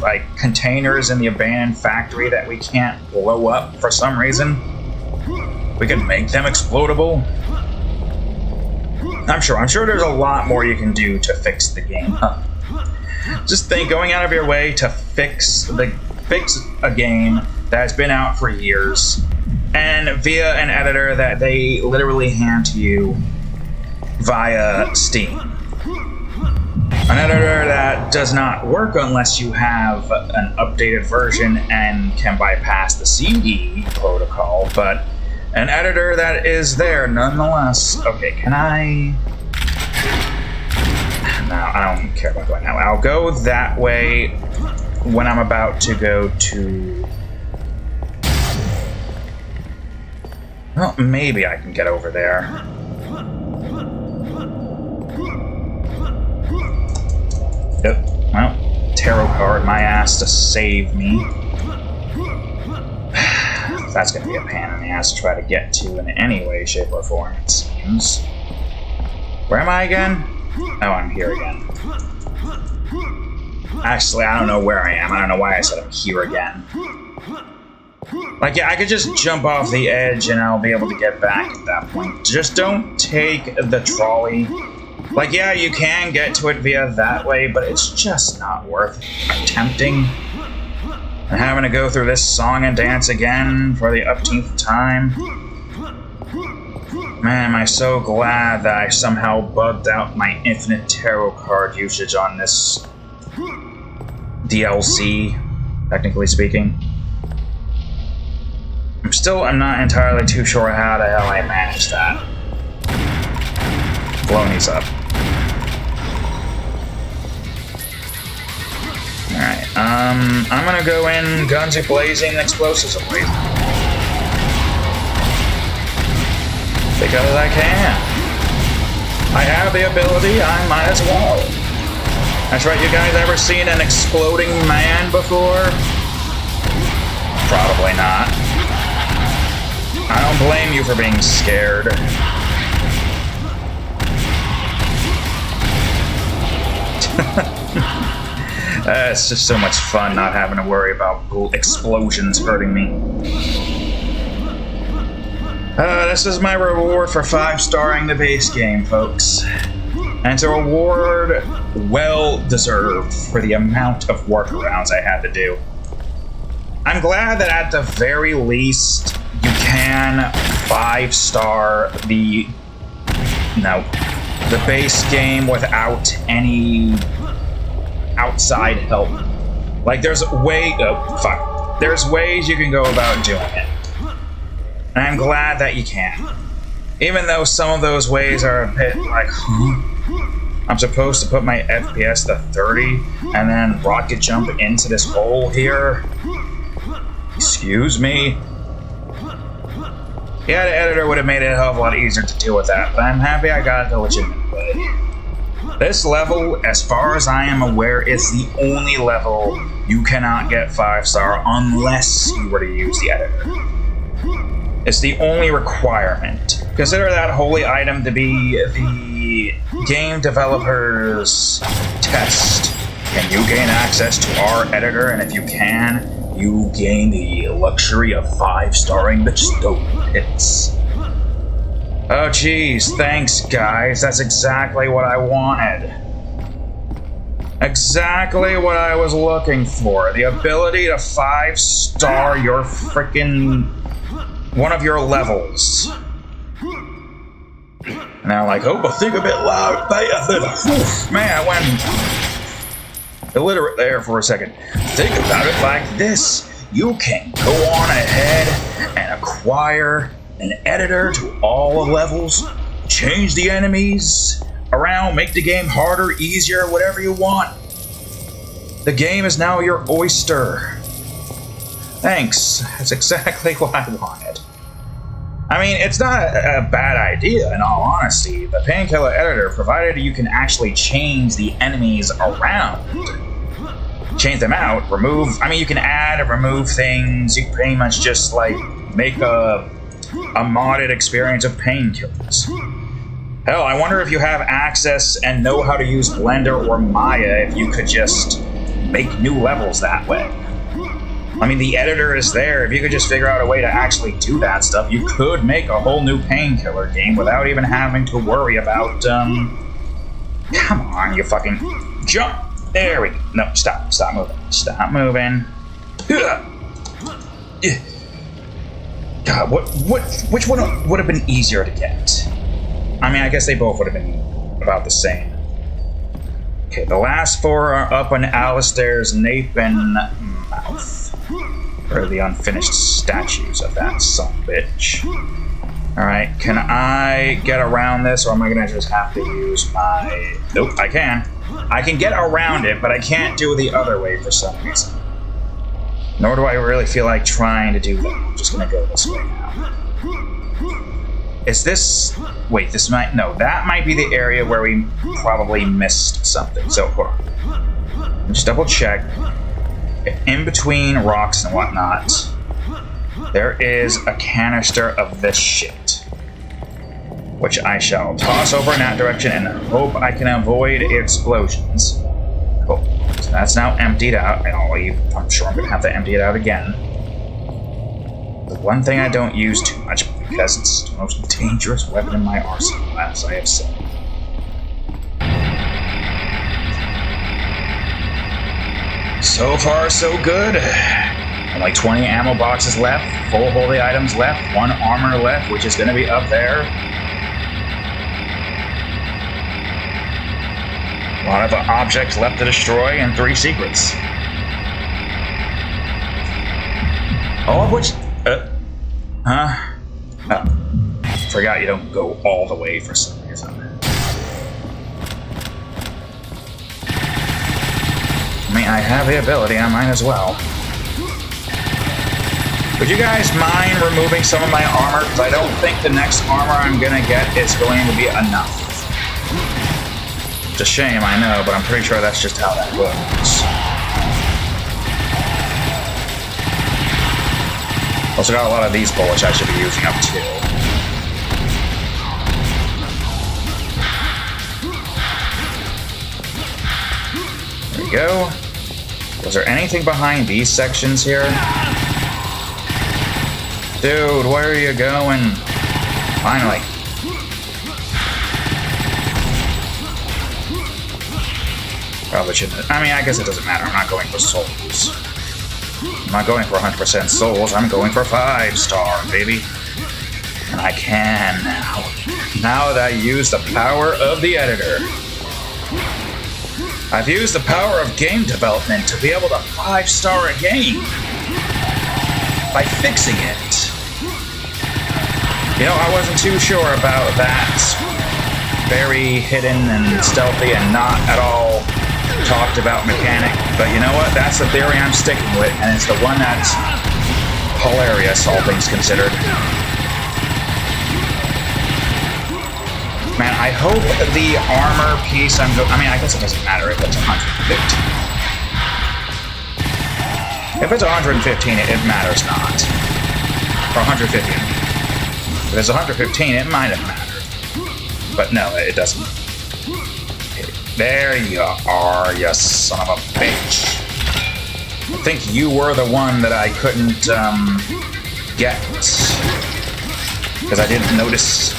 like containers in the abandoned factory that we can't blow up for some reason. We can make them explodable. I'm sure there's a lot more you can do to fix the game. Just think, going out of your way to fix a game that's been out for years, and via an editor that they literally hand to you via Steam. An editor that does not work unless you have an updated version and can bypass the CD protocol, but an editor that is there nonetheless. Okay, can I... no, I don't care about going that way. I'll go that way when I'm about to go to... well, maybe I can get over there. Yep. Well, tarot card my ass to save me. That's going to be a pain in the ass to try to get to in any way, shape, or form, it seems. Where am I again? Oh, I'm here again. Actually, I don't know where I am. I don't know why I said I'm here again. Like, yeah, I could just jump off the edge and I'll be able to get back at that point. Just don't take the trolley. Like, yeah, you can get to it via that way, but it's just not worth attempting. And having to go through this song and dance again for the upteenth time. Man, am I so glad that I somehow bugged out my infinite tarot card usage on this DLC, technically speaking. I'm not entirely too sure how the hell I managed that. Floney's up. Alright, I'm gonna go in guns a-blazing, explosives a-blazing. Because I can. I have the ability, I might as well. That's right, you guys ever seen an exploding man before? Probably not. I don't blame you for being scared. It's just so much fun not having to worry about explosions hurting me. This is my reward for 5-starring the base game, folks. And it's a reward well-deserved for the amount of workarounds I had to do. I'm glad that at the very least you can 5-star the base game without any outside help. Like, there's ways you can go about doing it. And I'm glad that you can. Even though some of those ways are a bit like, I'm supposed to put my FPS to 30 and then rocket jump into this hole here? Excuse me? Yeah, the editor would have made it a hell of a lot easier to deal with that, but I'm happy I got the legitimate way. This level, as far as I am aware, is the only level you cannot get 5-star unless you were to use the editor. It's the only requirement. Consider that holy item to be the game developer's test. Can you gain access to our editor? And if you can, you gain the luxury of 5-starring the stolen hits. Oh geez, thanks guys, that's exactly what I wanted. Exactly what I was looking for. The ability to 5-star your frickin' one of your levels. And I'm like, oh, but think a bit loud. Man, I went illiterate there for a second. Think about it like this. You can go on ahead and acquire an editor to all the levels, change the enemies around, make the game harder, easier, whatever you want. The game is now your oyster. Thanks. That's exactly what I wanted. I mean, it's not a bad idea, in all honesty. The Painkiller editor, provided you can actually change the enemies around. Change them out, remove... I mean, you can add and remove things. You can pretty much just, like, make a modded experience of painkillers. Hell, I wonder if you have access and know how to use Blender or Maya if you could just make new levels that way. I mean, the editor is there. If you could just figure out a way to actually do that stuff, you could make a whole new Painkiller game without even having to worry about, Come on, you fucking... Jump! There we go. No, stop moving. Stop moving. God, which one would have been easier to get? I mean, I guess they both would have been about the same. Okay, the last 4 are up on Alistair's nape and mouth. Or the unfinished statues of that son-bitch. Alright, can I get around this, or am I gonna just have to use my... Nope, I can. I can get around it, but I can't do it the other way for some reason. Nor do I really feel like trying to do that. I'm just gonna go this way now. Is this... Wait, this might... No, that might be the area where we probably missed something. So, hold on. Just double check. In between rocks and whatnot, there is a canister of this shit, which I shall toss over in that direction and hope I can avoid explosions. Cool. So that's now emptied out, and I'm sure I'm going to have to empty it out again. The one thing I don't use too much, because it's the most dangerous weapon in my arsenal, as I have said. So far, so good. Only 20 ammo boxes left, 4 holy items left, 1 armor left, which is going to be up there. A lot of objects left to destroy, and 3 secrets. All of which... forgot you don't go all the way for some reason. I mean, I have the ability, I might as well. Would you guys mind removing some of my armor? Because I don't think the next armor I'm gonna get is going to be enough. It's a shame, I know, but I'm pretty sure that's just how that works. Also got a lot of these bullets I should be using up too. There we go. Was there anything behind these sections here? Dude, where are you going? Finally. Probably shouldn't. I mean, I guess it doesn't matter. I'm not going for souls. I'm not going for 100% souls. I'm going for 5-star, baby. And I can now. Now that I use the power of the editor. I've used the power of game development to be able to 5-star a game by fixing it. You know, I wasn't too sure about that. Very hidden and stealthy and not at all talked about mechanic. But you know what? That's the theory I'm sticking with, and it's the one that's hilarious, all things considered. Man, I hope the armor piece I mean, I guess it doesn't matter if it's 115. If it's 115, it matters not. Or 150. If it's 115, it might have mattered. But no, it doesn't. Okay, there you are, you son of a bitch. I think you were the one that I couldn't, get. Because I didn't notice.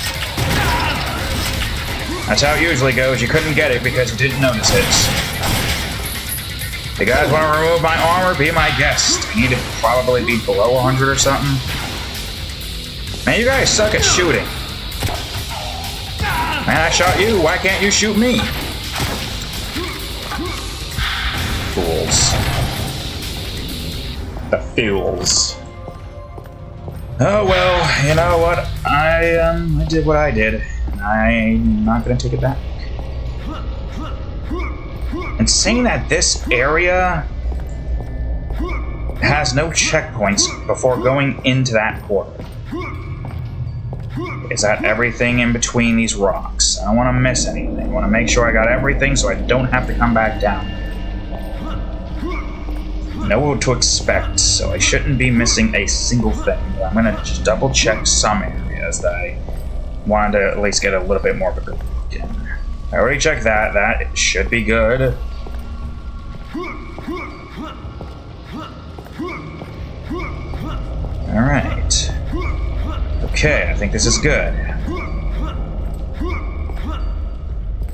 That's how it usually goes. You couldn't get it because you didn't notice it. If you guys want to remove my armor, be my guest. I need to probably be below 100 or something. Man, you guys suck at shooting. Man, I shot you. Why can't you shoot me? Fools. The fools. Oh, well, you know what? I did what I did. I'm not going to take it back. And saying that this area has no checkpoints before going into that portal. Is that everything in between these rocks? I don't want to miss anything. I want to make sure I got everything so I don't have to come back down. I know what to expect, so I shouldn't be missing a single thing. But I'm going to just double check some areas that I wanted to at least get a little bit more of a good look in. I already checked that. That should be good. Alright. Okay, I think this is good.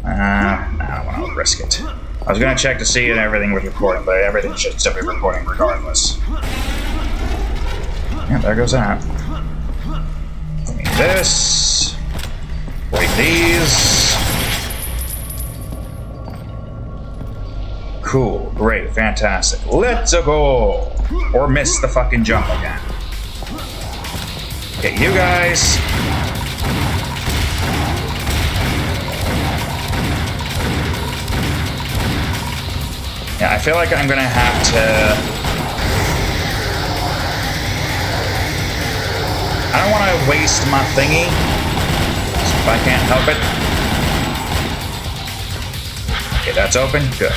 I don't want to risk it. I was going to check to see if everything was recording, but everything should still be recording regardless. Yeah, there goes that. Give me this. Break these. Cool, great, fantastic. Let's go! Or miss the fucking jump again. Okay, you guys. Yeah, I feel like I'm gonna have to... I don't want to waste my thingy. If I can't help it. Okay, that's open. Good.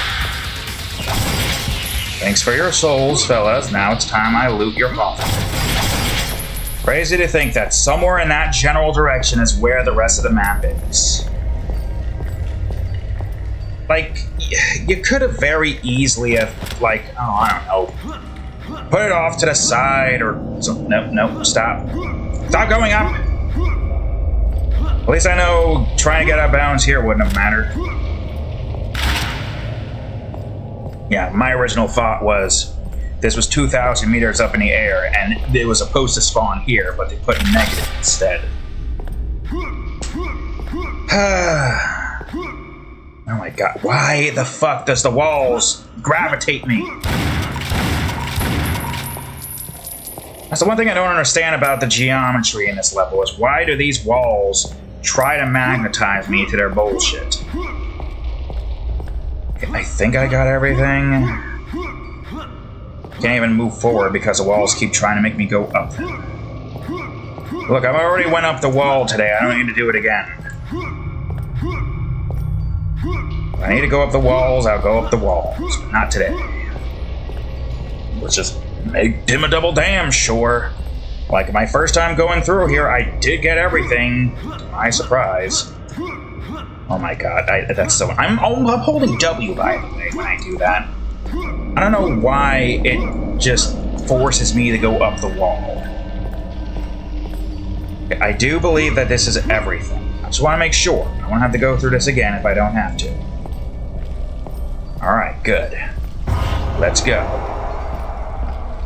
Thanks for your souls, fellas. Now it's time I loot your coffin. Crazy to think that somewhere in that general direction is where the rest of the map is. Like, you could have very easily have, like, oh, I don't know, put it off to the side or something. No, stop. Stop going up! At least I know trying to get out of bounds here wouldn't have mattered. Yeah, my original thought was this was 2,000 meters up in the air and it was supposed to spawn here, but they put negative instead. Oh my god, why the fuck does the walls gravitate me? That's the one thing I don't understand about the geometry in this level, is why do these walls try to magnetize me to their bullshit? Okay, I think I got everything. Can't even move forward because the walls keep trying to make me go up them. Look, I've already went up the wall today, I don't need to do it again. If I need to go up the walls, I'll go up the walls, but not today. Let's just make him a double damn sure. Like my first time going through here, I did get everything, to my surprise. Oh my god, that's so... I'm holding W, by the way, when I do that. I don't know why it just forces me to go up the wall. I do believe that this is everything. I just want to make sure. I won't have to go through this again if I don't have to. Alright, good. Let's go.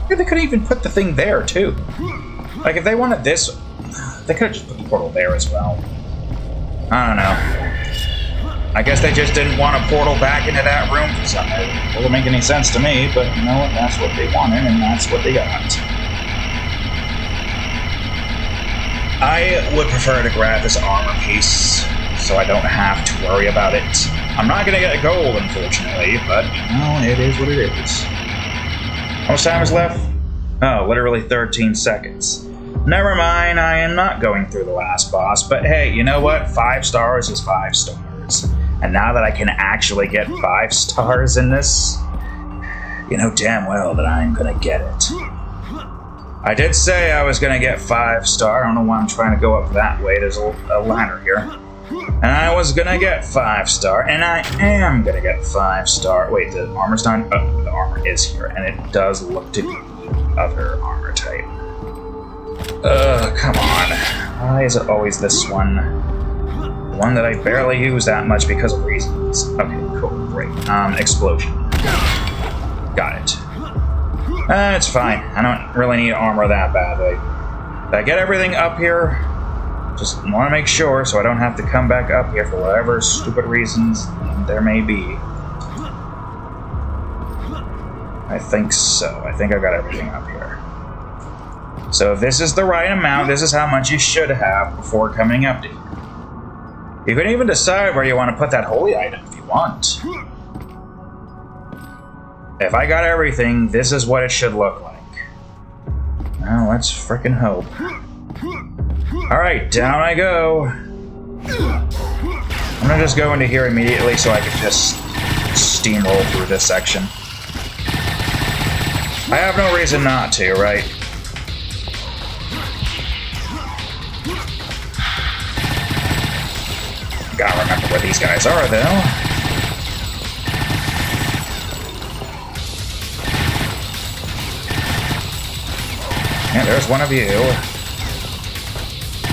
They could even put the thing there, too. Like, if they wanted this, they could have just put the portal there as well. I don't know. I guess they just didn't want a portal back into that room for some reason. It doesn't make any sense to me, but you know what? That's what they wanted, and that's what they got. I would prefer to grab this armor piece so I don't have to worry about it. I'm not going to get a gold, unfortunately, but, you know, it is what it is. How much time is left? Oh, literally 13 seconds. Never mind, I am not going through the last boss, but hey, you know what? 5 stars is 5 stars. And now that I can actually get 5 stars in this, you know damn well that I'm gonna get it. I did say I was gonna get 5 star. I don't know why I'm trying to go up that way. There's a ladder here. And I was gonna get 5 star, and I am gonna get 5 star. Wait, the armor's not. Oh, the armor is here, and it does look to be other armor type. Come on. Why is it always this one? The one that I barely use that much because of reasons. Okay, cool, great. Explosion. Got it. It's fine. I don't really need armor that badly. Did I get everything up here? Just want to make sure so I don't have to come back up here for whatever stupid reasons there may be. I think so. I think I've got everything up here. So if this is the right amount, this is how much you should have before coming up to here. You can even decide where you want to put that holy item if you want. If I got everything, this is what it should look like. Well, let's frickin' hope. Alright, down I go. I'm gonna just go into here immediately so I can just steamroll through this section. I have no reason not to, right? Gotta remember where these guys are, though. Yeah, there's one of you.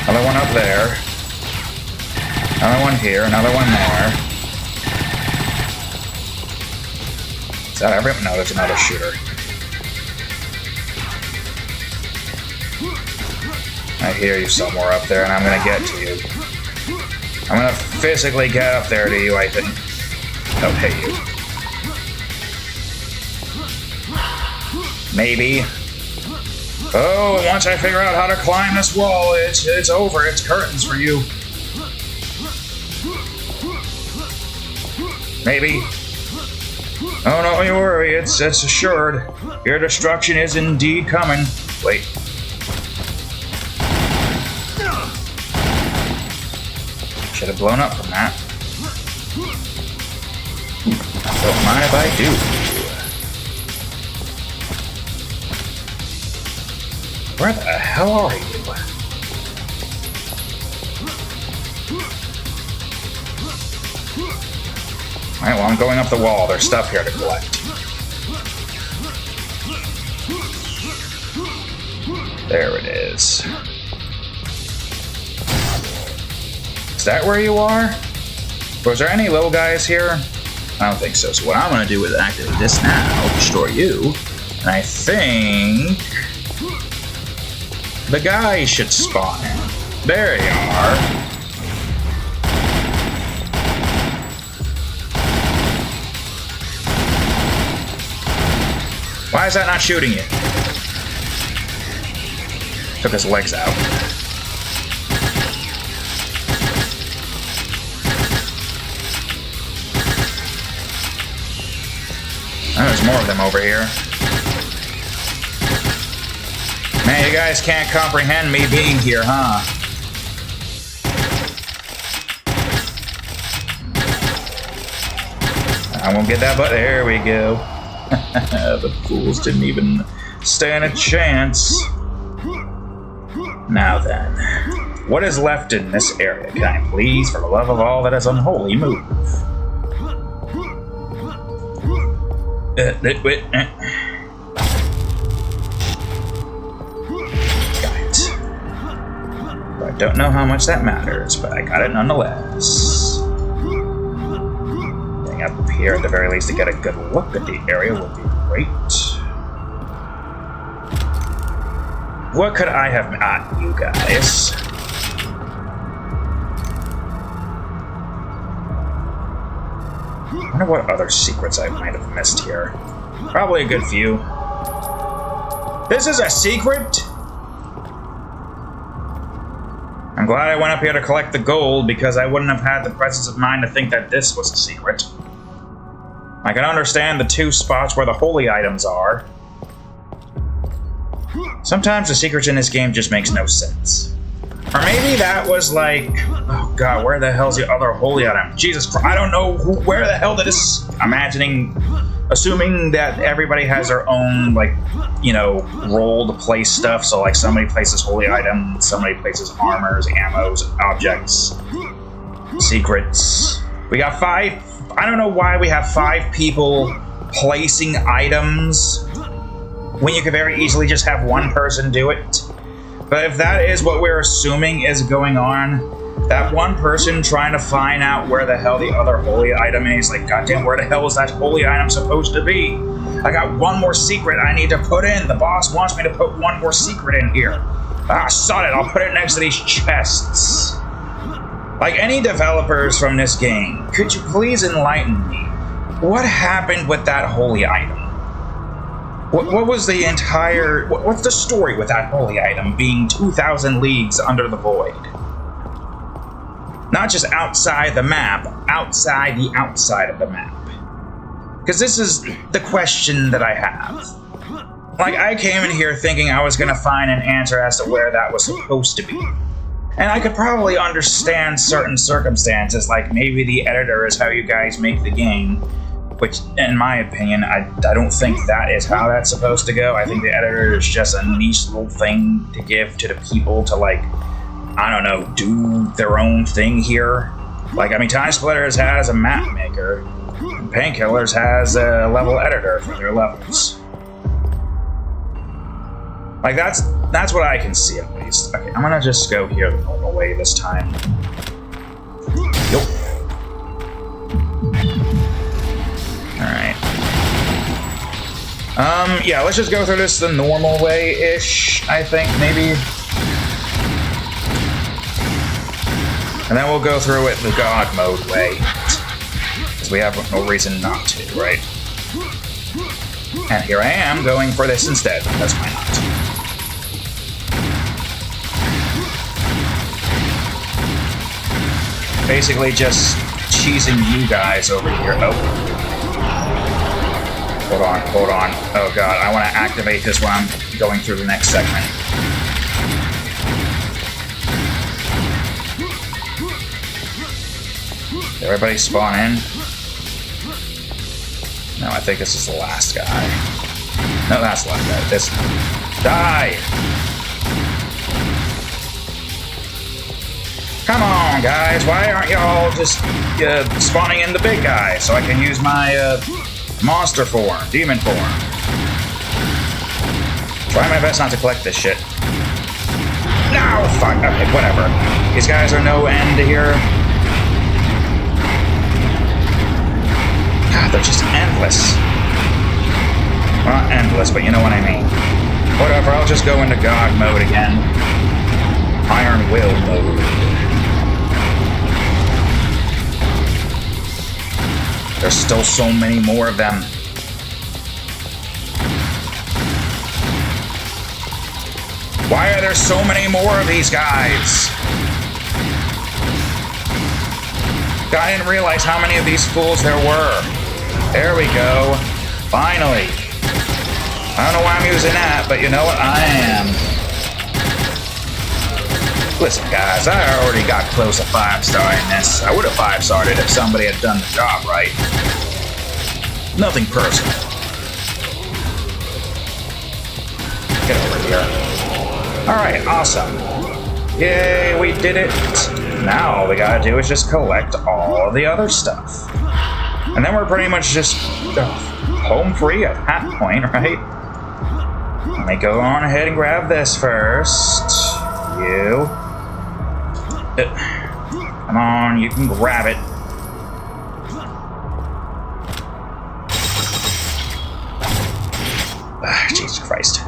Another one up there. Another one here. Another one there. Is that everyone? No, there's another shooter. I hear you somewhere up there, and I'm gonna get to you. I'm gonna physically get up there to you, I think. Oh, hey, you. Maybe. Oh, once I figure out how to climb this wall, it's over. It's curtains for you. Maybe. Oh, no, you worry. It's assured. Your destruction is indeed coming. Wait. Should have blown up from that. Don't mind if I do. Where the hell are you? Alright, well, I'm going up the wall. There's stuff here to collect. There it is. Is that where you are? Was there any little guys here? I don't think so. So what I'm going to do is activate this now, destroy you. And I think the guy should spawn in. There you are. Why is that not shooting you? Took his legs out. Oh, there's more of them over here. Man, you guys can't comprehend me being here, huh? I won't get that, but there we go. The fools didn't even stand a chance. Now then, what is left in this area? Can I please, for the love of all that is unholy, move? Got it. I don't know how much that matters, but I got it nonetheless. Getting up here at the very least to get a good look at the area would be great. What could I have... Ah, you guys. I wonder what other secrets I might have missed here. Probably a good few. This is a secret? I'm glad I went up here to collect the gold, because I wouldn't have had the presence of mind to think that this was a secret. I can understand the 2 spots where the holy items are. Sometimes the secrets in this game just makes no sense. Or maybe that was like, oh god, where the hell's the other holy item? Jesus Christ, I don't know where the hell that is. Assuming that everybody has their own, like, you know, role to place stuff. So like somebody places holy items, somebody places armors, ammos, objects, secrets. We got 5. I don't know why we have 5 people placing items when you could very easily just have one person do it. But if that is what we're assuming is going on, that one person trying to find out where the hell the other holy item is, like, goddamn, where the hell is that holy item supposed to be? I got one more secret I need to put in. The boss wants me to put one more secret in here. Ah, sod it, I'll put it next to these chests. Like, any developers from this game, could you please enlighten me? What happened with that holy item? What was the entire... What's the story with that holy item being 2,000 leagues under the void? Not just outside the map, outside the outside of the map. Because this is the question that I have. Like, I came in here thinking I was going to find an answer as to where that was supposed to be. And I could probably understand certain circumstances, like maybe the editor is how you guys make the game. Which, in my opinion, I don't think that is how that's supposed to go. I think the editor is just a niche little thing to give to the people to, like, I don't know, do their own thing here. Like, I mean, Time Splitters has a map maker. Painkillers has a level editor for their levels. Like, that's what I can see, at least. Okay, I'm gonna just go here the normal way this time. Yup. Alright. Yeah, let's just go through this the normal way-ish, I think, maybe. And then we'll go through it the God mode way. Because we have no reason not to, right? And here I am going for this instead. That's why not. Basically just cheesing you guys over here. Oh. Hold on. Oh god, I want to activate this when I'm going through the next segment. Did everybody spawn in? No, I think this is the last guy. No, that's the last guy. This one. Die! Come on, guys. Why aren't y'all just spawning in the big guy so I can use my monster form, demon form? Try my best not to collect this shit. No, fuck. Okay, whatever. These guys are no end here. God, they're just endless. Well, not endless, but you know what I mean. Whatever, I'll just go into God mode again. Iron Will mode. There's still so many more of them. Why are there so many more of these guys? I didn't realize how many of these fools there were. There we go. Finally. I don't know why I'm using that, but you know what? I am. Listen, guys, I already got close to 5-starring this. I would have 5-starred it if somebody had done the job right. Nothing personal. Get over here. Alright, awesome. Yay, we did it. Now all we gotta do is just collect all the other stuff. And then we're pretty much just home free at that point, right? Let me go on ahead and grab this first. You. Come on, you can grab it. Jesus Christ.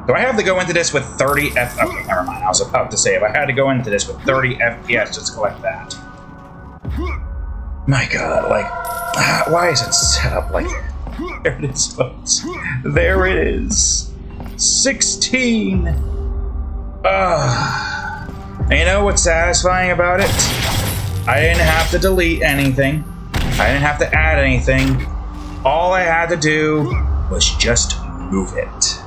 Do I have to go into this with 30 F... Okay, never mind. I was about to say, if I had to go into this with 30 FPS just to collect that. My god, like... why is it set up like that? There it is, folks. There it is. 16! And you know what's satisfying about it? I didn't have to delete anything. I didn't have to add anything. All I had to do was just move it.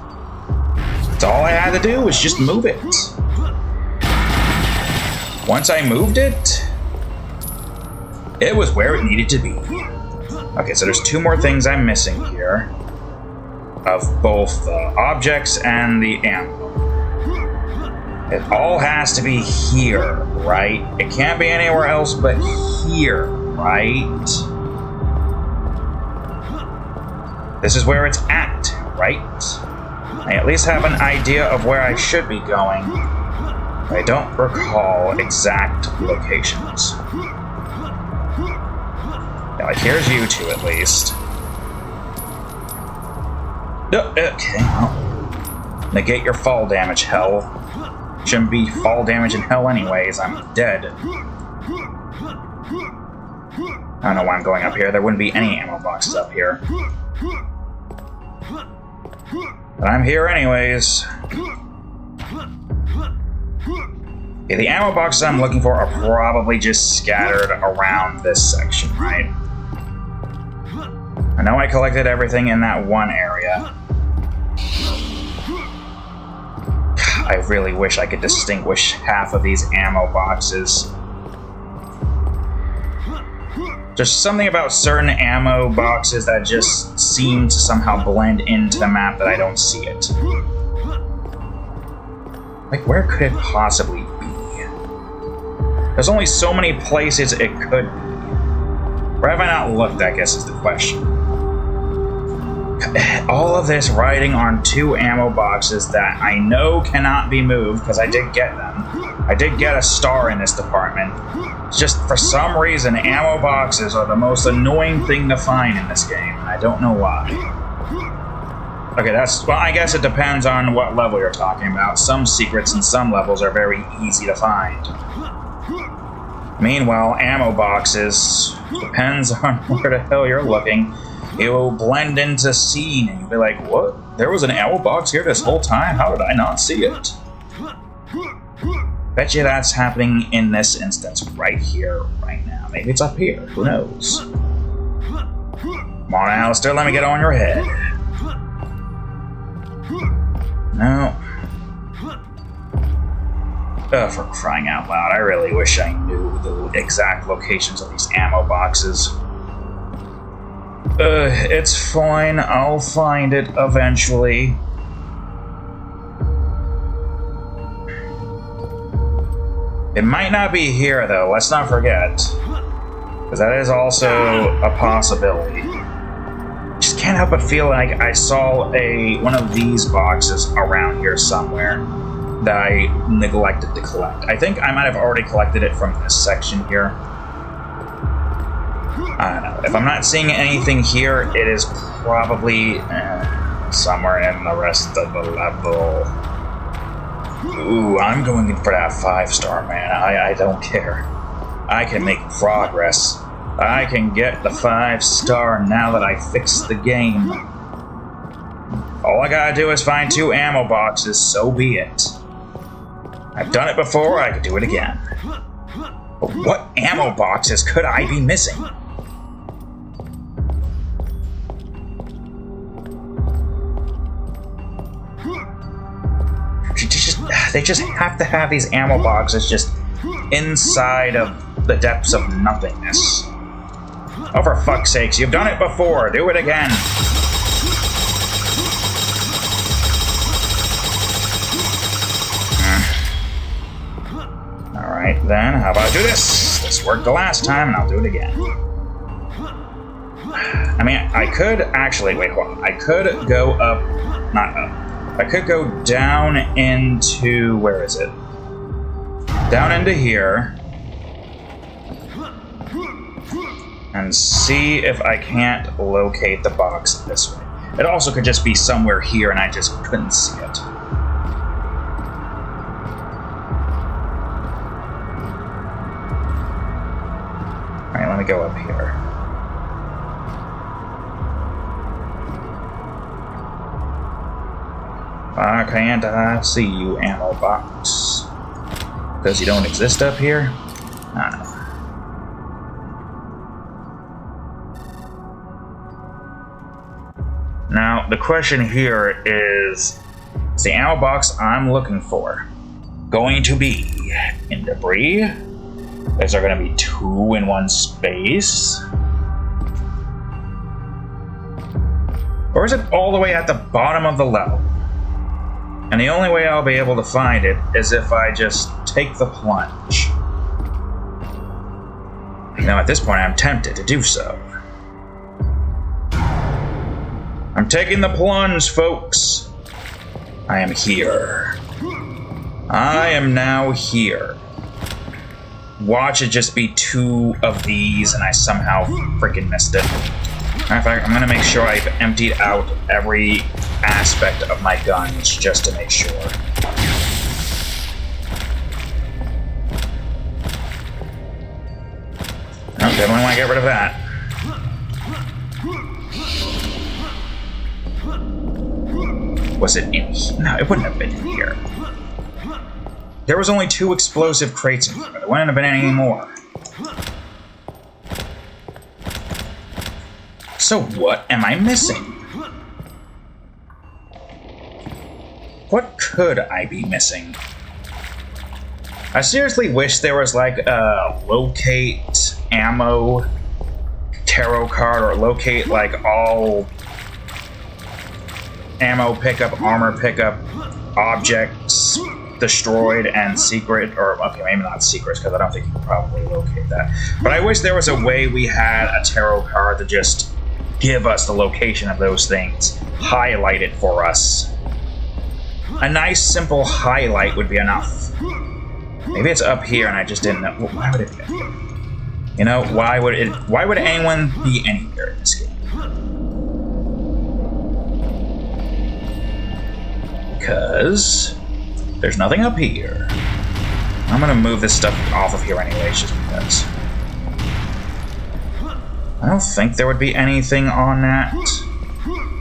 So all I had to do was just move it. Once I moved it, it was where it needed to be. Okay, so there's 2 more things I'm missing here. Of both the objects and the ammo. It all has to be here, right? It can't be anywhere else but here, right? This is where it's at, right? I at least have an idea of where I should be going. But I don't recall exact locations. Yeah, like, here's you 2 at least. Okay, well, negate your fall damage, hell. Shouldn't be fall damage in hell anyways, I'm dead. I don't know why I'm going up here, there wouldn't be any ammo boxes up here. But I'm here anyways. Okay, the ammo boxes I'm looking for are probably just scattered around this section, right? I know I collected everything in that one area. I really wish I could distinguish half of these ammo boxes. There's something about certain ammo boxes that just seem to somehow blend into the map that I don't see it. Like, where could it possibly be? There's only so many places it could be. Where have I not looked, I guess is the question. All of this riding on 2 ammo boxes that I know cannot be moved because I did get them. I did get a star in this department. It's just, for some reason, ammo boxes are the most annoying thing to find in this game, and I don't know why. Okay, well, I guess it depends on what level you're talking about. Some secrets in some levels are very easy to find. Meanwhile, ammo boxes, depends on where the hell you're looking. It will blend into scene, and you'll be like, what? There was an ammo box here this whole time? How did I not see it? Bet you that's happening in this instance right here, right now. Maybe it's up here. Who knows? Come on, Alistair, let me get on your head. No. Oh, for crying out loud, I really wish I knew the exact locations of these ammo boxes. It's fine. I'll find it eventually. It might not be here, though. Let's not forget. Because that is also a possibility. Just can't help but feel like I saw one of these boxes around here somewhere that I neglected to collect. I think I might have already collected it from this section here. I don't know. If I'm not seeing anything here, it is probably somewhere in the rest of the level. Ooh, I'm going in for that 5-star, man. I don't care. I can make progress. I can get the 5-star now that I fixed the game. All I gotta do is find 2 ammo boxes, so be it. I've done it before, I could do it again. But what ammo boxes could I be missing? They just have to have these ammo boxes just inside of the depths of nothingness. Oh, for fuck's sakes, you've done it before. Do it again. Alright, then, how about I do this? This worked the last time, and I'll do it again. I mean, I could actually... Wait, hold on. I could go up... Not up. I could go down into... Where is it? Down into here. And see if I can't locate the box this way. It also could just be somewhere here and I just couldn't see it. Alright, let me go up here. Why can't I see you, ammo box? Because you don't exist up here? I don't know. Now, the question here is It's the ammo box I'm looking for. Going to be in debris. Is there going to be 2 in one space? Or is it all the way at the bottom of the level? And the only way I'll be able to find it is if I just take the plunge. Now at this point I'm tempted to do so. I'm taking the plunge, folks. I am here. I am now here. Watch it just be 2 of these and I somehow freaking missed it. Matter of fact, I'm gonna make sure I've emptied out every aspect of my guns just to make sure. I definitely want to get rid of that. Was it in here? No, it wouldn't have been in here. There was only 2 explosive crates in here. There wouldn't have been any more. So what am I missing? What could I be missing? I seriously wish there was like a locate ammo tarot card or locate like all ammo pickup, armor pickup, objects destroyed and secret, or okay, maybe not secrets because I don't think you can probably locate that. But I wish there was a way we had a tarot card to just give us the location of those things, highlight it for us. A nice simple highlight would be enough. Maybe it's up here and I just didn't know. Why would it be up here? You know, why would anyone be anywhere in this game? Because there's nothing up here. I'm gonna move this stuff off of here anyways, just because. I don't think there would be anything on that.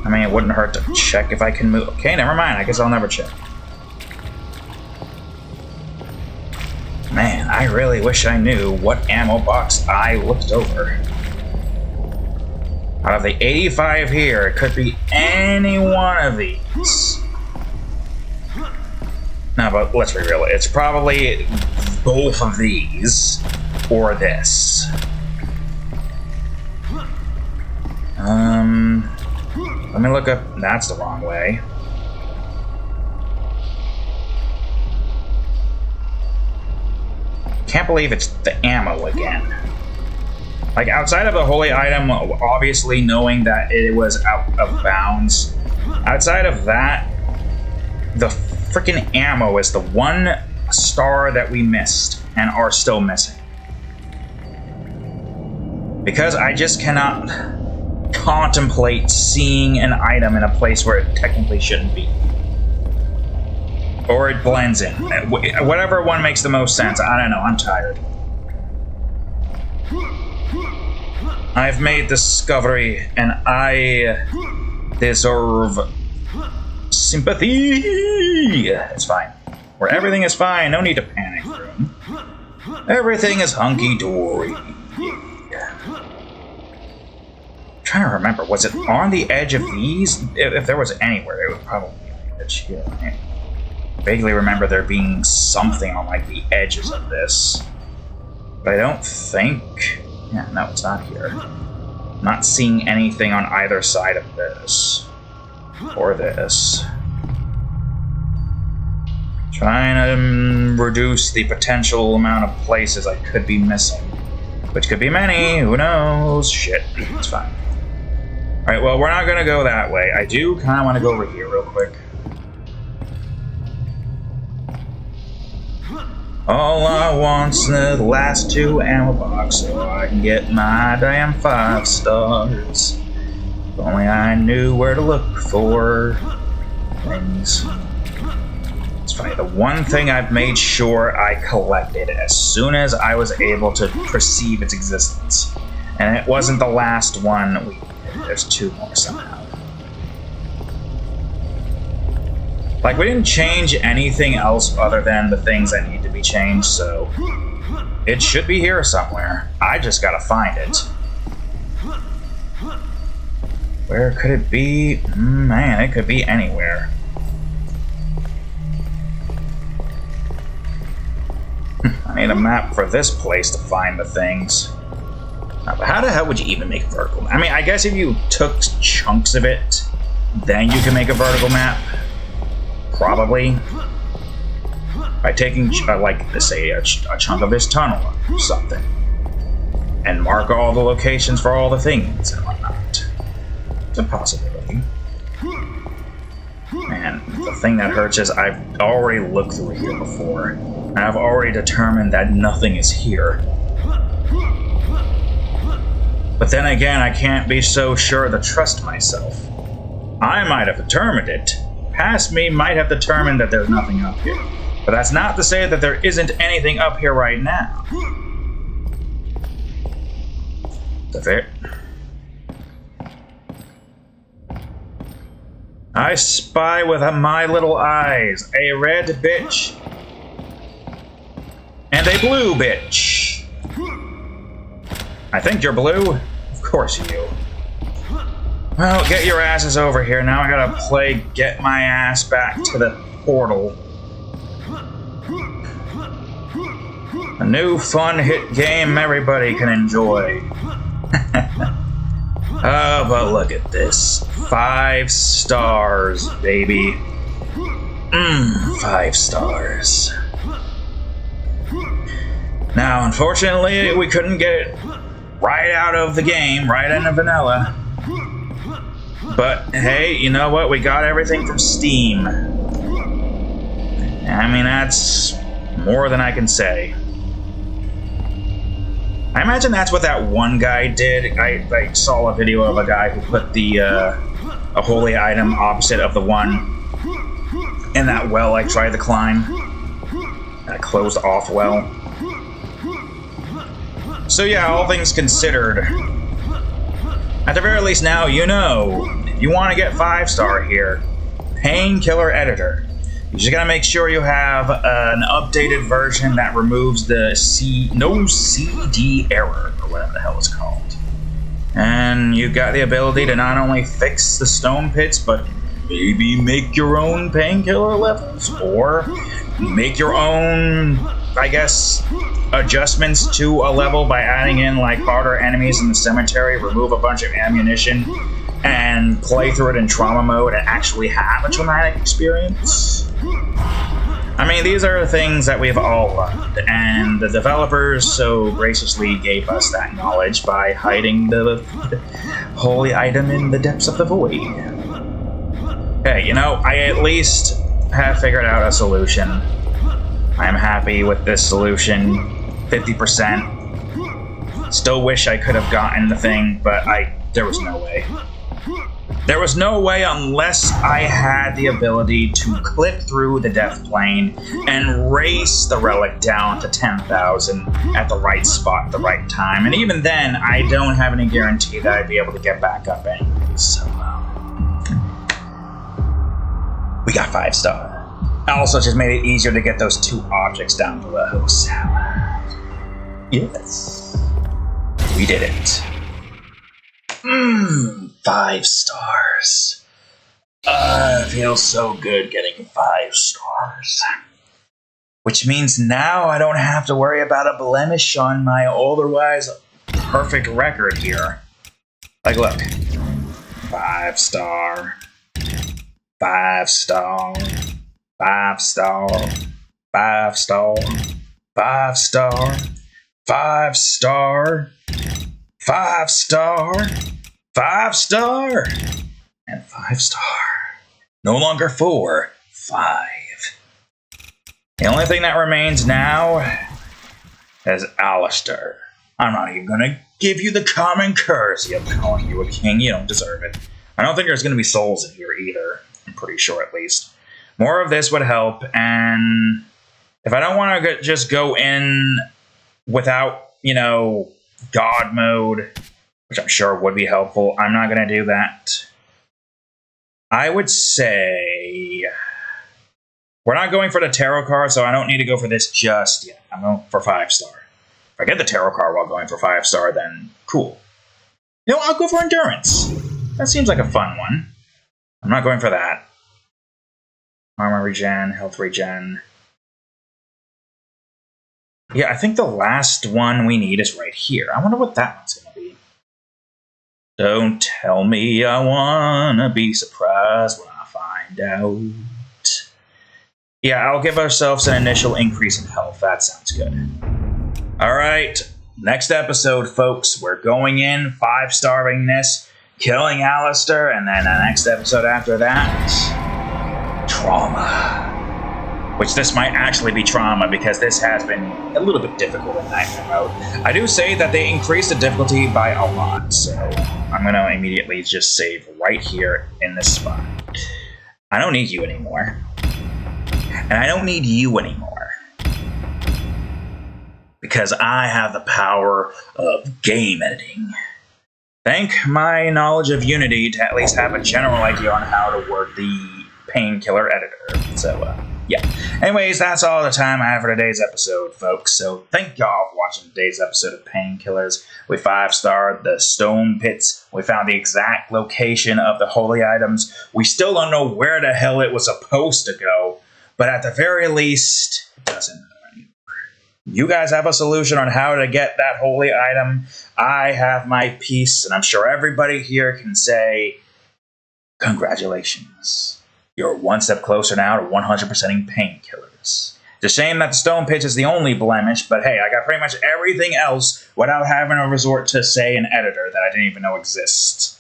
I mean, it wouldn't hurt to check if I can move. Okay, never mind. I guess I'll never check. Man, I really wish I knew what ammo box I looked over. Out of the 85 here, it could be any one of these. No, but let's be real. It's probably both of these or this. Let me look up. That's the wrong way. Can't believe it's the ammo again. Like, outside of the holy item, obviously knowing that it was out of bounds, outside of that, the freaking ammo is the one star that we missed and are still missing. Because I just cannot contemplate seeing an item in a place where it technically shouldn't be. Or it blends in. Whatever one makes the most sense. I don't know, I'm tired. I've made discovery and I deserve sympathy. It's fine. Where everything is fine, no need to panic, room. Everything is hunky-dory. I'm trying to remember, was it on the edge of these? If there was anywhere, it would probably be on the edge here. I vaguely remember there being something on like the edges of this. But I don't think... Yeah, no, it's not here. I'm not seeing anything on either side of this. Or this. Trying to reduce the potential amount of places I could be missing. Which could be many, who knows? Shit, it's fine. Alright, well, we're not gonna go that way. I do kind of want to go over here real quick. All I want's the last 2 ammo box so I can get my damn 5 stars. If only I knew where to look for things. It's funny, the one thing I've made sure I collected as soon as I was able to perceive its existence. And it wasn't the last one. There's 2 more somehow. Like, we didn't change anything else other than the things that need to be changed, so it should be here somewhere. I just gotta find it. Where could it be? Man, it could be anywhere. made a map for this place to find the things. But how the hell would you even make a vertical map? I mean, I guess if you took chunks of it, then you can make a vertical map. Probably. By taking, like, say, a chunk of this tunnel or something. And mark all the locations for all the things and whatnot. It's a possibility. Man, the thing that hurts is I've already looked through here before. And I've already determined that nothing is here. But then again, I can't be so sure to trust myself. I might have determined it. Past me might have determined that there's nothing up here. But that's not to say that there isn't anything up here right now. Is that fair? I spy with my little eyes a red bitch and a blue bitch. I think you're blue. Of course you. Well, get your asses over here. Now I gotta play get my ass back to the portal. A new fun hit game everybody can enjoy. Oh, but look at this. 5 stars, baby. 5 stars. Now, unfortunately, we couldn't get it right out of the game, right into vanilla. But, hey, you know what? We got everything from Steam. I mean, that's more than I can say. I imagine that's what that one guy did. I saw a video of a guy who put the a holy item opposite of the one in that well I tried to climb. That closed off well. So yeah, all things considered, at the very least now you know, if you want to get 5-star here, Painkiller Editor. You just gotta make sure you have an updated version that removes the no CD error, or whatever the hell it's called. And you've got the ability to not only fix the stone pits, but maybe make your own painkiller levels, or make your own, I guess, adjustments to a level by adding in like harder enemies in the cemetery, remove a bunch of ammunition, and play through it in trauma mode and actually have a traumatic experience. I mean, these are things that we've all learned, and the developers so graciously gave us that knowledge by hiding the holy item in the depths of the void. Hey, you know, I at least have figured out a solution. I'm happy with this solution, 50%. Still wish I could have gotten the thing, but there was no way. There was no way unless I had the ability to clip through the death plane and race the relic down to 10,000 at the right spot at the right time. And even then, I don't have any guarantee that I'd be able to get back up anyway. So, we got 5-star. Also, just made it easier to get those 2 objects down below. So, yes, we did it. 5 stars. It feels so good getting 5 stars. Which means now I don't have to worry about a blemish on my otherwise perfect record here. Like, look. 5 star. 5 star. 5 star. 5 star. 5 star. 5 star. 5 star. 5 star. And 5 star. No longer 4, 5. The only thing that remains now is Alistair. I'm not even gonna give you the common courtesy of calling you a king. You don't deserve it. I don't think there's gonna be souls in here either. I'm pretty sure, at least. More of this would help, and if I don't want to just go in without, you know, God mode, which I'm sure would be helpful, I'm not going to do that. I would say we're not going for the tarot card, so I don't need to go for this just yet. I'm going for 5 star. If I get the tarot card while going for 5 star, then cool. You know, I'll go for endurance. That seems like a fun one. I'm not going for that. Armor regen, health regen. Yeah, I think the last one we need is right here. I wonder what that one's going to be. Don't tell me I want to be surprised when I find out. Yeah, I'll give ourselves an initial increase in health. That sounds good. All right, next episode, folks. We're going in 5-starring this, killing Alistair, and then the next episode after that, trauma. Which this might actually be trauma because this has been a little bit difficult in Nightmare Mode. I do say that they increased the difficulty by a lot, so I'm going to immediately just save right here in this spot. I don't need you anymore. And I don't need you anymore. Because I have the power of game editing. Thank my knowledge of Unity to at least have a general idea on how to work the Painkiller editor. So, yeah. Anyways, that's all the time I have for today's episode, folks. So thank y'all for watching today's episode of Painkillers. We 5-starred the stone pits. We found the exact location of the holy items. We still don't know where the hell it was supposed to go. But at the very least, it doesn't matter anymore. You guys have a solution on how to get that holy item. I have my piece, and I'm sure everybody here can say, congratulations. You're one step closer now to 100%ing Painkillers. It's a shame that the stone pitch is the only blemish, but hey, I got pretty much everything else without having to resort to, say, an editor that I didn't even know exists.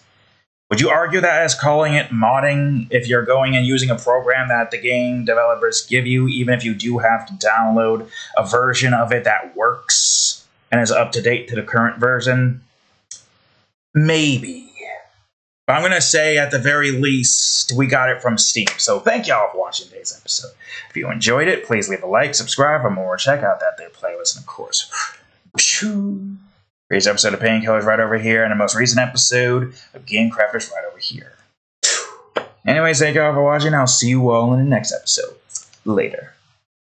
Would you argue that as calling it modding if you're going and using a program that the game developers give you, even if you do have to download a version of it that works and is up to date to the current version? Maybe. But I'm going to say, at the very least, we got it from Steam. So thank y'all for watching today's episode. If you enjoyed it, please leave a like, subscribe for more, check out that there playlist, and of course, today's episode of Painkillers right over here, and the most recent episode of Game Crafters right over here. Anyways, thank y'all for watching. I'll see you all in the next episode. Later.